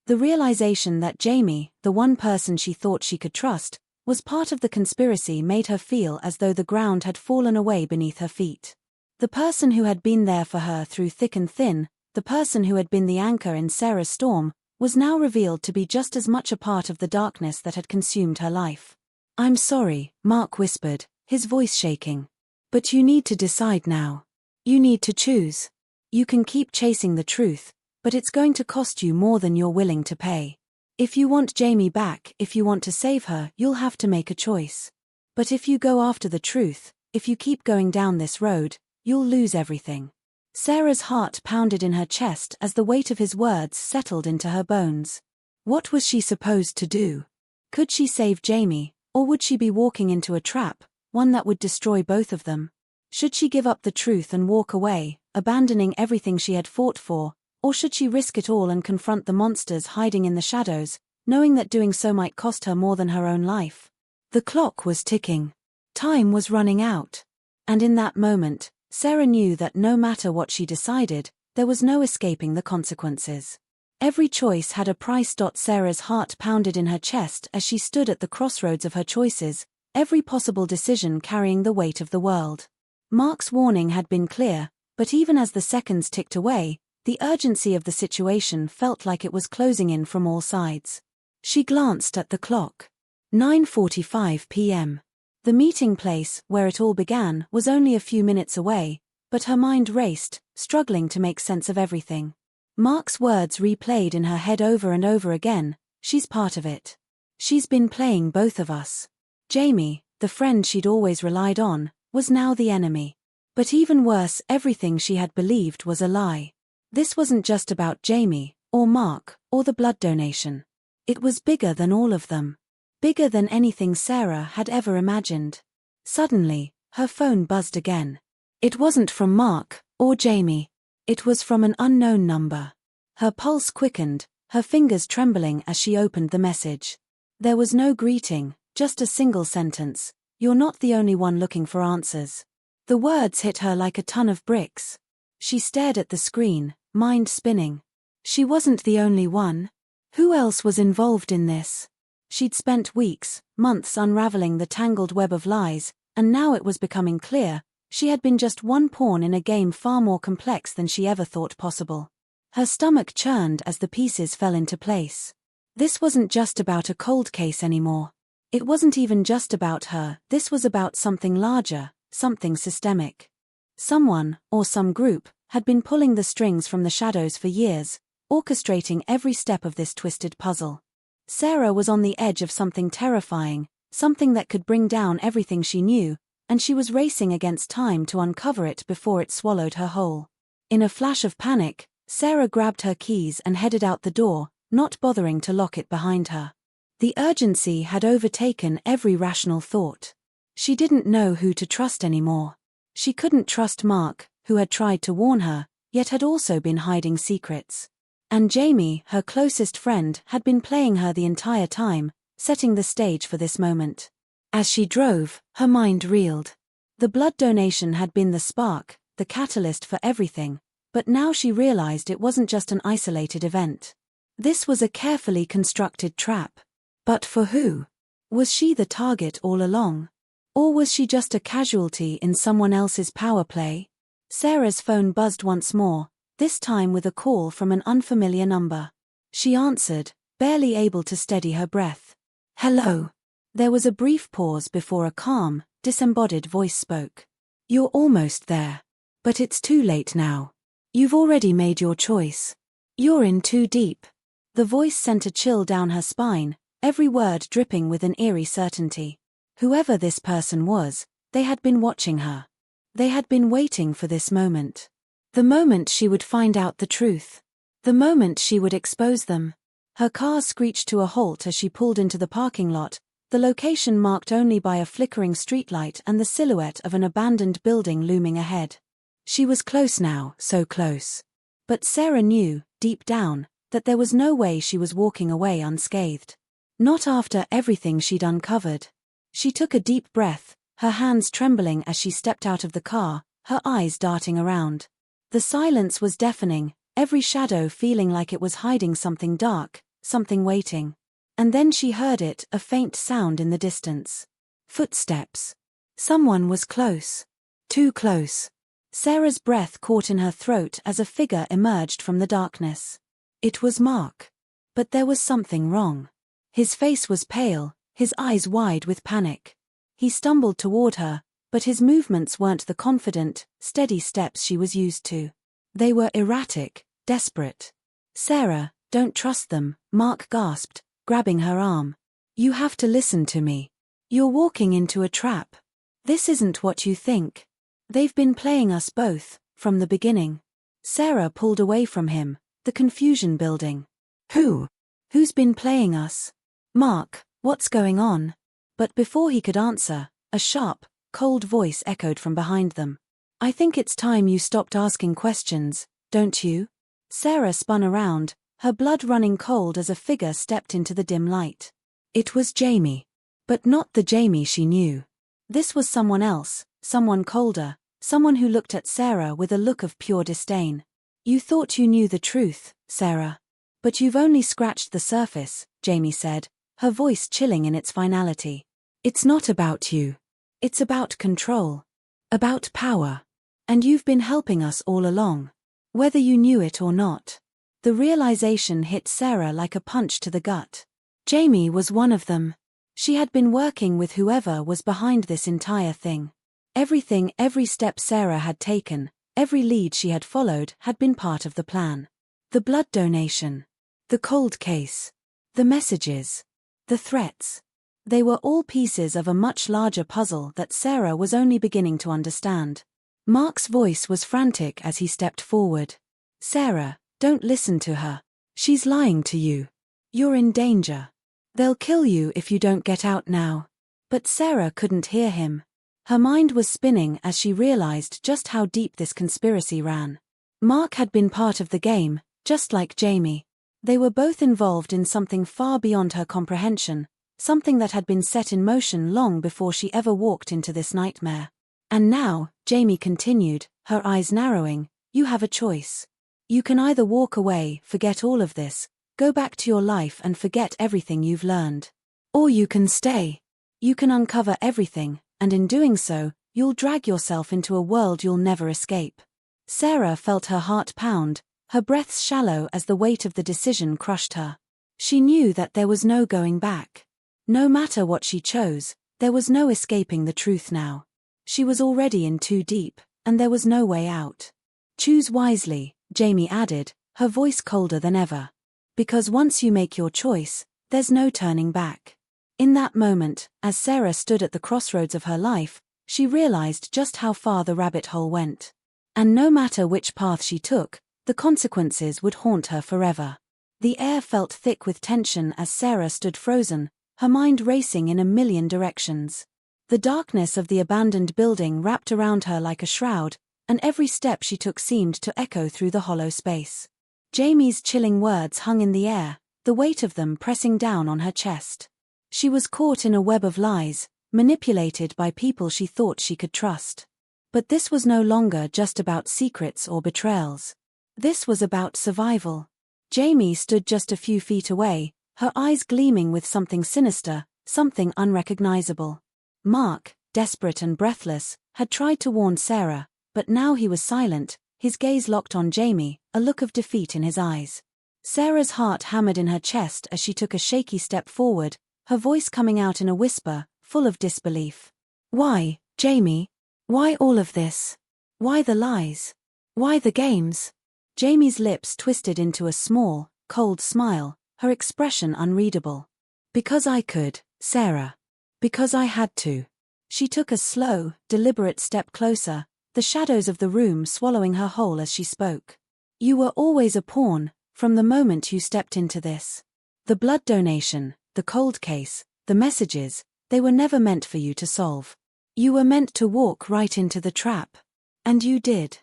The realization that Jamie, the one person she thought she could trust, was part of the conspiracy made her feel as though the ground had fallen away beneath her feet. The person who had been there for her through thick and thin, the person who had been the anchor in Sarah's storm, was now revealed to be just as much a part of the darkness that had consumed her life. "I'm sorry," Mark whispered, his voice shaking. "But you need to decide now. You need to choose. You can keep chasing the truth, but it's going to cost you more than you're willing to pay. If you want Jamie back, if you want to save her, you'll have to make a choice. But if you go after the truth, if you keep going down this road, you'll lose everything." Sarah's heart pounded in her chest as the weight of his words settled into her bones. What was she supposed to do? Could she save Jamie, or would she be walking into a trap, one that would destroy both of them? Should she give up the truth and walk away, abandoning everything she had fought for, or should she risk it all and confront the monsters hiding in the shadows, knowing that doing so might cost her more than her own life? The clock was ticking. Time was running out. And in that moment, Sarah knew that no matter what she decided, there was no escaping the consequences. Every choice had a price. Sarah's heart pounded in her chest as she stood at the crossroads of her choices, every possible decision carrying the weight of the world. Mark's warning had been clear, but even as the seconds ticked away, the urgency of the situation felt like it was closing in from all sides. She glanced at the clock. 9:45 p.m. The meeting place, where it all began, was only a few minutes away, but her mind raced, struggling to make sense of everything. Mark's words replayed in her head over and over again. She's part of it. She's been playing both of us. Jamie, the friend she'd always relied on, was now the enemy. But even worse, everything she had believed was a lie. This wasn't just about Jamie, or Mark, or the blood donation. It was bigger than all of them. Bigger than anything Sarah had ever imagined. Suddenly, her phone buzzed again. It wasn't from Mark, or Jamie. It was from an unknown number. Her pulse quickened, her fingers trembling as she opened the message. There was no greeting, just a single sentence: "You're not the only one looking for answers." The words hit her like a ton of bricks. She stared at the screen, mind spinning. She wasn't the only one. Who else was involved in this? She'd spent weeks, months unraveling the tangled web of lies, and now it was becoming clear, she had been just one pawn in a game far more complex than she ever thought possible. Her stomach churned as the pieces fell into place. This wasn't just about a cold case anymore. It wasn't even just about her, this was about something larger, something systemic. Someone, or some group, had been pulling the strings from the shadows for years, orchestrating every step of this twisted puzzle. Sarah was on the edge of something terrifying, something that could bring down everything she knew, and she was racing against time to uncover it before it swallowed her whole. In a flash of panic, Sarah grabbed her keys and headed out the door, not bothering to lock it behind her. The urgency had overtaken every rational thought. She didn't know who to trust anymore. She couldn't trust Mark, who had tried to warn her, yet had also been hiding secrets. And Jamie, her closest friend, had been playing her the entire time, setting the stage for this moment. As she drove, her mind reeled. The blood donation had been the spark, the catalyst for everything, but now she realized it wasn't just an isolated event. This was a carefully constructed trap. But for who? Was she the target all along? Or was she just a casualty in someone else's power play? Sarah's phone buzzed once more, this time with a call from an unfamiliar number. She answered, barely able to steady her breath. "Hello." There was a brief pause before a calm, disembodied voice spoke. "You're almost there. But it's too late now. You've already made your choice. You're in too deep." The voice sent a chill down her spine, every word dripping with an eerie certainty. Whoever this person was, they had been watching her. They had been waiting for this moment. The moment she would find out the truth. The moment she would expose them. Her car screeched to a halt as she pulled into the parking lot, the location marked only by a flickering streetlight and the silhouette of an abandoned building looming ahead. She was close now, so close. But Sarah knew, deep down, that there was no way she was walking away unscathed. Not after everything she'd uncovered. She took a deep breath, her hands trembling as she stepped out of the car, her eyes darting around. The silence was deafening, every shadow feeling like it was hiding something dark, something waiting. And then she heard it, a faint sound in the distance. Footsteps. Someone was close. Too close. Sarah's breath caught in her throat as a figure emerged from the darkness. It was Mark. But there was something wrong. His face was pale, his eyes wide with panic. He stumbled toward her, but his movements weren't the confident, steady steps she was used to. They were erratic, desperate. "Sarah, don't trust them," Mark gasped, grabbing her arm. "You have to listen to me. You're walking into a trap. This isn't what you think. They've been playing us both, from the beginning." Sarah pulled away from him, the confusion building. "Who? Who's been playing us?" "Mark, what's going on?" But before he could answer, a sharp, cold voice echoed from behind them. "I think it's time you stopped asking questions, don't you?" Sarah spun around, her blood running cold as a figure stepped into the dim light. It was Jamie. But not the Jamie she knew. This was someone else, someone colder, someone who looked at Sarah with a look of pure disdain. "You thought you knew the truth, Sarah. But you've only scratched the surface," Jamie said, her voice chilling in its finality. "It's not about you. It's about control. About power. And you've been helping us all along. Whether you knew it or not." The realization hit Sarah like a punch to the gut. Jamie was one of them. She had been working with whoever was behind this entire thing. Everything, every step Sarah had taken, every lead she had followed had been part of the plan. The blood donation. The cold case. The messages. The threats. They were all pieces of a much larger puzzle that Sarah was only beginning to understand. Mark's voice was frantic as he stepped forward. "Sarah, don't listen to her. She's lying to you. You're in danger. They'll kill you if you don't get out now." But Sarah couldn't hear him. Her mind was spinning as she realized just how deep this conspiracy ran. Mark had been part of the game, just like Jamie. They were both involved in something far beyond her comprehension, something that had been set in motion long before she ever walked into this nightmare. "And now," Jamie continued, her eyes narrowing, "you have a choice. You can either walk away, forget all of this, go back to your life and forget everything you've learned. Or you can stay. You can uncover everything, and in doing so, you'll drag yourself into a world you'll never escape." Sarah felt her heart pound, her breath shallow as the weight of the decision crushed her. She knew that there was no going back. No matter what she chose, there was no escaping the truth now. She was already in too deep, and there was no way out. "Choose wisely," Jamie added, her voice colder than ever. "Because once you make your choice, there's no turning back." In that moment, as Sarah stood at the crossroads of her life, she realized just how far the rabbit hole went. And no matter which path she took, the consequences would haunt her forever. The air felt thick with tension as Sarah stood frozen, her mind racing in a million directions. The darkness of the abandoned building wrapped around her like a shroud, and every step she took seemed to echo through the hollow space. Jamie's chilling words hung in the air, the weight of them pressing down on her chest. She was caught in a web of lies, manipulated by people she thought she could trust. But this was no longer just about secrets or betrayals. This was about survival. Jamie stood just a few feet away, her eyes gleaming with something sinister, something unrecognizable. Mark, desperate and breathless, had tried to warn Sarah, but now he was silent, his gaze locked on Jamie, a look of defeat in his eyes. Sarah's heart hammered in her chest as she took a shaky step forward, her voice coming out in a whisper, full of disbelief. "Why, Jamie? Why all of this? Why the lies? Why the games?" Jamie's lips twisted into a small, cold smile, her expression unreadable. "Because I could, Sarah. Because I had to." She took a slow, deliberate step closer, the shadows of the room swallowing her whole as she spoke. "You were always a pawn, from the moment you stepped into this. The blood donation, the cold case, the messages, they were never meant for you to solve. You were meant to walk right into the trap. And you did."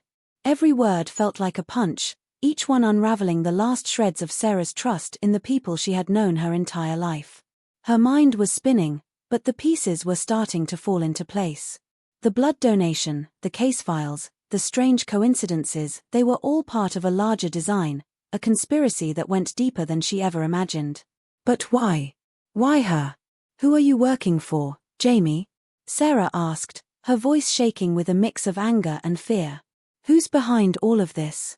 Every word felt like a punch, each one unraveling the last shreds of Sarah's trust in the people she had known her entire life. Her mind was spinning, but the pieces were starting to fall into place. The blood donation, the case files, the strange coincidences, they were all part of a larger design, a conspiracy that went deeper than she ever imagined. But why? Why her? Who are you working for, Jamie? Sarah asked, her voice shaking with a mix of anger and fear. Who's behind all of this?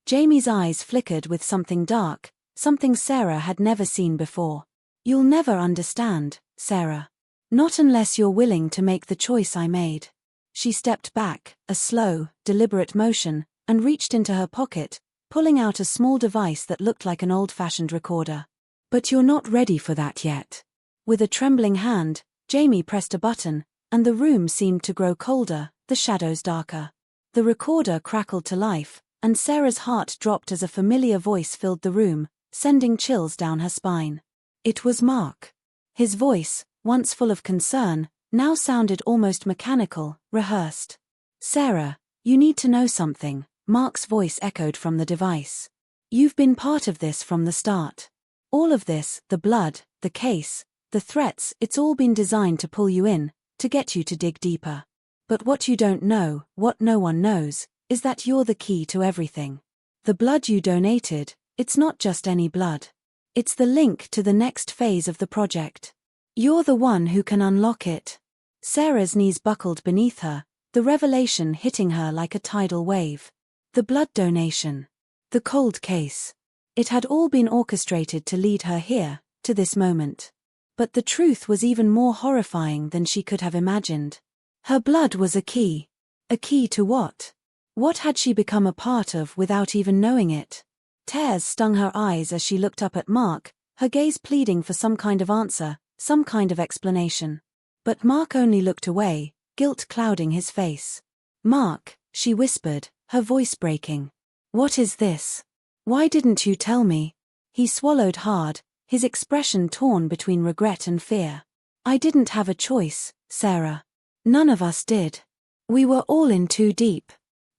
Jamie's eyes flickered with something dark, something Sarah had never seen before. You'll never understand, Sarah. Not unless you're willing to make the choice I made. She stepped back, a slow, deliberate motion, and reached into her pocket, pulling out a small device that looked like an old-fashioned recorder. But you're not ready for that yet. With a trembling hand, Jamie pressed a button, and the room seemed to grow colder, the shadows darker. The recorder crackled to life, and Sarah's heart dropped as a familiar voice filled the room, sending chills down her spine. It was Mark. His voice, once full of concern, now sounded almost mechanical, rehearsed. Sarah, you need to know something, Mark's voice echoed from the device. You've been part of this from the start. All of this, the blood, the case, the threats, it's all been designed to pull you in, to get you to dig deeper. But what you don't know, what no one knows, is that you're the key to everything. The blood you donated, it's not just any blood. It's the link to the next phase of the project. You're the one who can unlock it. Sarah's knees buckled beneath her, the revelation hitting her like a tidal wave. The blood donation. The cold case. It had all been orchestrated to lead her here, to this moment. But the truth was even more horrifying than she could have imagined. Her blood was a key. A key to what? What had she become a part of without even knowing it? Tears stung her eyes as she looked up at Mark, her gaze pleading for some kind of answer, some kind of explanation. But Mark only looked away, guilt clouding his face. Mark, she whispered, her voice breaking. What is this? Why didn't you tell me? He swallowed hard, his expression torn between regret and fear. I didn't have a choice, Sarah. None of us did. We were all in too deep.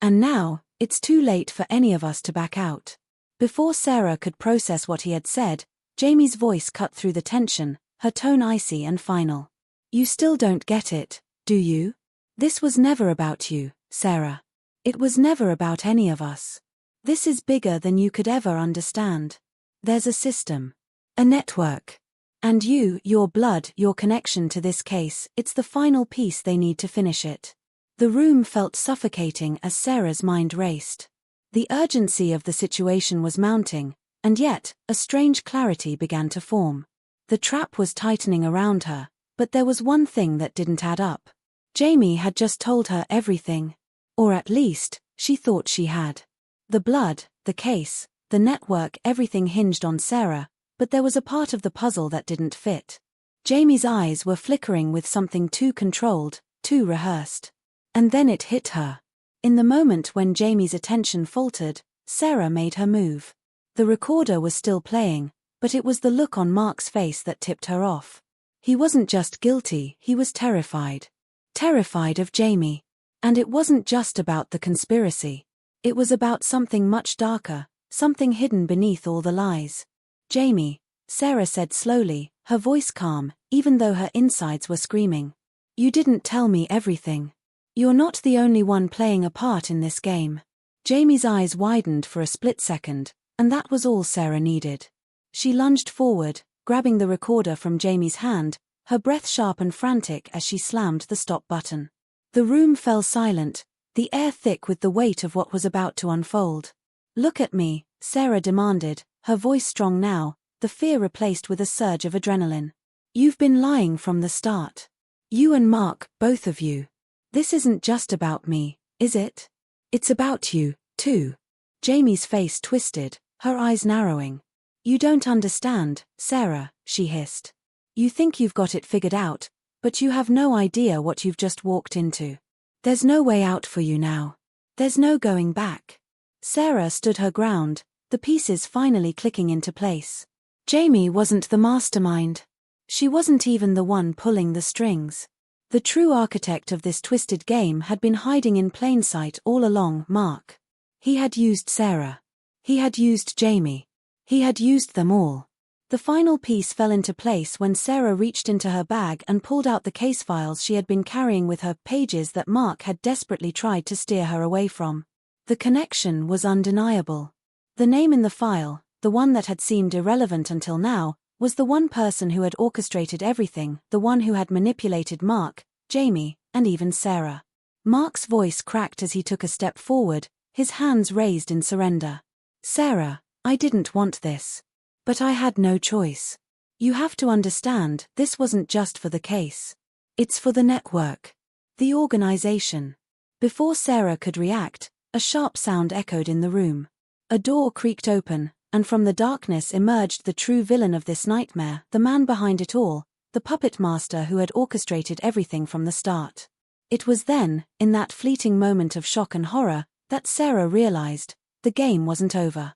And now, it's too late for any of us to back out. Before Sarah could process what he had said, Jamie's voice cut through the tension, her tone icy and final. You still don't get it, do you? This was never about you, Sarah. It was never about any of us. This is bigger than you could ever understand. There's a system. A network. And you, your blood, your connection to this case, it's the final piece they need to finish it. The room felt suffocating as Sarah's mind raced. The urgency of the situation was mounting, and yet, a strange clarity began to form. The trap was tightening around her, but there was one thing that didn't add up. Jamie had just told her everything. Or at least, she thought she had. The blood, the case, the network, everything hinged on Sarah, but there was a part of the puzzle that didn't fit. Jamie's eyes were flickering with something too controlled, too rehearsed. And then it hit her. In the moment when Jamie's attention faltered, Sarah made her move. The recorder was still playing, but it was the look on Mark's face that tipped her off. He wasn't just guilty, he was terrified. Terrified of Jamie. And it wasn't just about the conspiracy. It was about something much darker, something hidden beneath all the lies. Jamie, Sarah said slowly, her voice calm, even though her insides were screaming. You didn't tell me everything. You're not the only one playing a part in this game. Jamie's eyes widened for a split second, and that was all Sarah needed. She lunged forward, grabbing the recorder from Jamie's hand, her breath sharp and frantic as she slammed the stop button. The room fell silent, the air thick with the weight of what was about to unfold. Look at me, Sarah demanded, her voice strong now, the fear replaced with a surge of adrenaline. You've been lying from the start. You and Mark, both of you. This isn't just about me, is it? It's about you, too. Jamie's face twisted, her eyes narrowing. You don't understand, Sarah, she hissed. You think you've got it figured out, but you have no idea what you've just walked into. There's no way out for you now. There's no going back. Sarah stood her ground, the pieces finally clicking into place. Jamie wasn't the mastermind. She wasn't even the one pulling the strings. The true architect of this twisted game had been hiding in plain sight all along, Mark. He had used Sarah. He had used Jamie. He had used them all. The final piece fell into place when Sarah reached into her bag and pulled out the case files she had been carrying with her, pages that Mark had desperately tried to steer her away from. The connection was undeniable. The name in the file, the one that had seemed irrelevant until now, was the one person who had orchestrated everything, the one who had manipulated Mark, Jamie, and even Sarah. Mark's voice cracked as he took a step forward, his hands raised in surrender. Sarah, I didn't want this. But I had no choice. You have to understand, this wasn't just for the case. It's for the network. The organization. Before Sarah could react, a sharp sound echoed in the room. A door creaked open, and from the darkness emerged the true villain of this nightmare, the man behind it all, the puppet master who had orchestrated everything from the start. It was then, in that fleeting moment of shock and horror, that Sarah realized, the game wasn't over.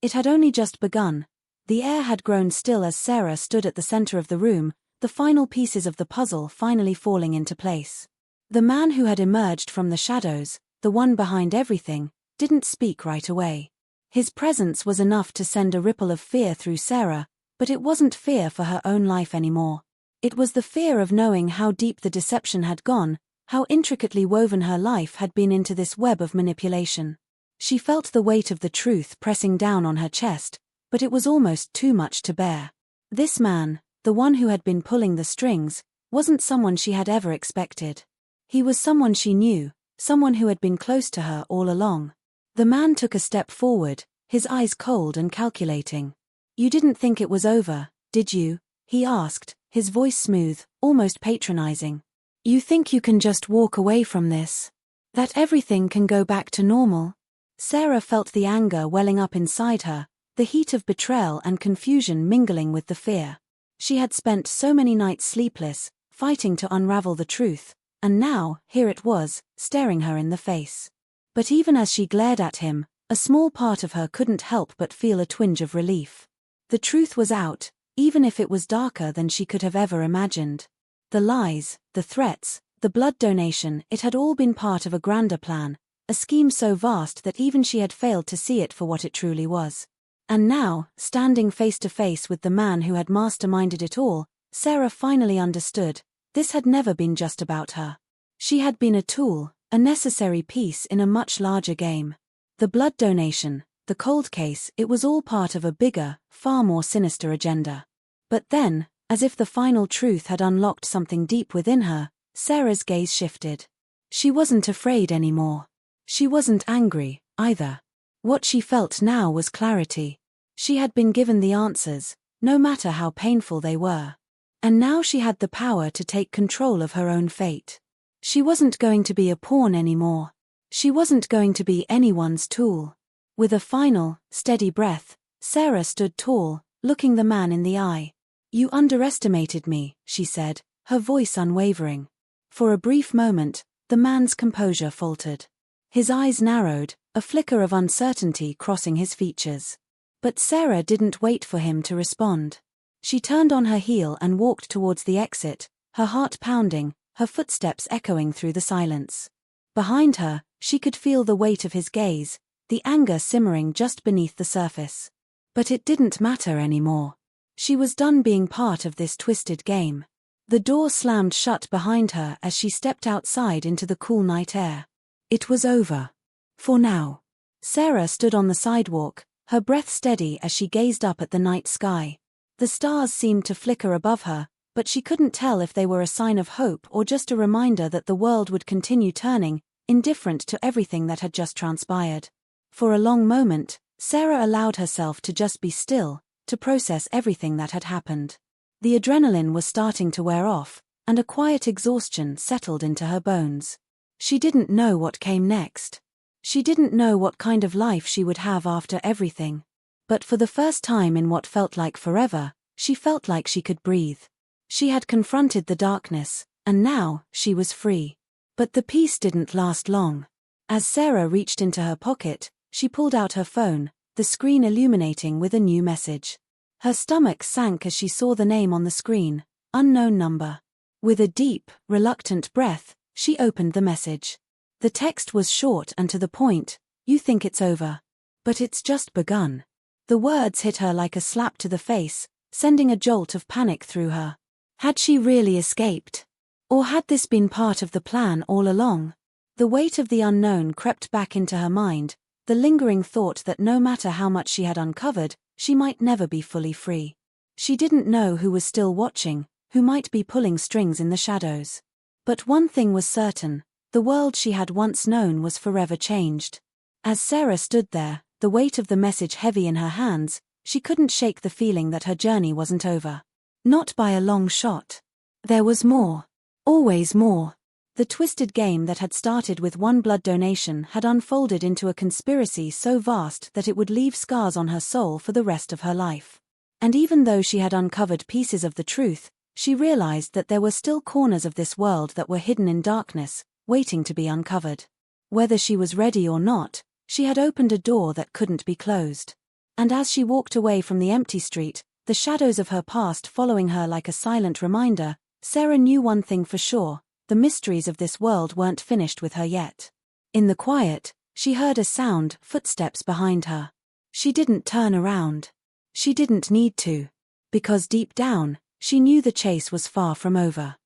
It had only just begun. The air had grown still as Sarah stood at the center of the room, the final pieces of the puzzle finally falling into place. The man who had emerged from the shadows, the one behind everything, didn't speak right away. His presence was enough to send a ripple of fear through Sarah, but it wasn't fear for her own life anymore. It was the fear of knowing how deep the deception had gone, how intricately woven her life had been into this web of manipulation. She felt the weight of the truth pressing down on her chest, but it was almost too much to bear. This man, the one who had been pulling the strings, wasn't someone she had ever expected. He was someone she knew, someone who had been close to her all along. The man took a step forward, his eyes cold and calculating. You didn't think it was over, did you? He asked, his voice smooth, almost patronizing. You think you can just walk away from this? That everything can go back to normal? Sarah felt the anger welling up inside her, the heat of betrayal and confusion mingling with the fear. She had spent so many nights sleepless, fighting to unravel the truth, and now, here it was, staring her in the face. But even as she glared at him, a small part of her couldn't help but feel a twinge of relief. The truth was out, even if it was darker than she could have ever imagined. The lies, the threats, the blood donation, it had all been part of a grander plan, a scheme so vast that even she had failed to see it for what it truly was. And now, standing face to face with the man who had masterminded it all, Sarah finally understood, this had never been just about her. She had been a tool, a necessary piece in a much larger game. The blood donation, the cold case, it was all part of a bigger, far more sinister agenda. But then, as if the final truth had unlocked something deep within her, Sarah's gaze shifted. She wasn't afraid anymore. She wasn't angry, either. What she felt now was clarity. She had been given the answers, no matter how painful they were. And now she had the power to take control of her own fate. She wasn't going to be a pawn anymore. She wasn't going to be anyone's tool. With a final, steady breath, Sarah stood tall, looking the man in the eye. You underestimated me, she said, her voice unwavering. For a brief moment, the man's composure faltered. His eyes narrowed, a flicker of uncertainty crossing his features. But Sarah didn't wait for him to respond. She turned on her heel and walked towards the exit, her heart pounding, her footsteps echoing through the silence. Behind her, she could feel the weight of his gaze, the anger simmering just beneath the surface. But it didn't matter anymore. She was done being part of this twisted game. The door slammed shut behind her as she stepped outside into the cool night air. It was over. For now. Sarah stood on the sidewalk, her breath steady as she gazed up at the night sky. The stars seemed to flicker above her, but she couldn't tell if they were a sign of hope or just a reminder that the world would continue turning, indifferent to everything that had just transpired. For a long moment, Sarah allowed herself to just be still, to process everything that had happened. The adrenaline was starting to wear off, and a quiet exhaustion settled into her bones. She didn't know what came next. She didn't know what kind of life she would have after everything. But for the first time in what felt like forever, she felt like she could breathe. She had confronted the darkness, and now, she was free. But the peace didn't last long. As Sarah reached into her pocket, she pulled out her phone, the screen illuminating with a new message. Her stomach sank as she saw the name on the screen, unknown number. With a deep, reluctant breath, she opened the message. The text was short and to the point. You think it's over. But it's just begun. The words hit her like a slap to the face, sending a jolt of panic through her. Had she really escaped? Or had this been part of the plan all along? The weight of the unknown crept back into her mind, the lingering thought that no matter how much she had uncovered, she might never be fully free. She didn't know who was still watching, who might be pulling strings in the shadows. But one thing was certain, the world she had once known was forever changed. As Sarah stood there, the weight of the message heavy in her hands, she couldn't shake the feeling that her journey wasn't over. Not by a long shot. There was more. Always more. The twisted game that had started with one blood donation had unfolded into a conspiracy so vast that it would leave scars on her soul for the rest of her life. And even though she had uncovered pieces of the truth, she realized that there were still corners of this world that were hidden in darkness, waiting to be uncovered. Whether she was ready or not, she had opened a door that couldn't be closed. And as she walked away from the empty street, the shadows of her past following her like a silent reminder, Sarah knew one thing for sure, the mysteries of this world weren't finished with her yet. In the quiet, she heard a sound, footsteps behind her. She didn't turn around. She didn't need to. Because deep down, she knew the chase was far from over.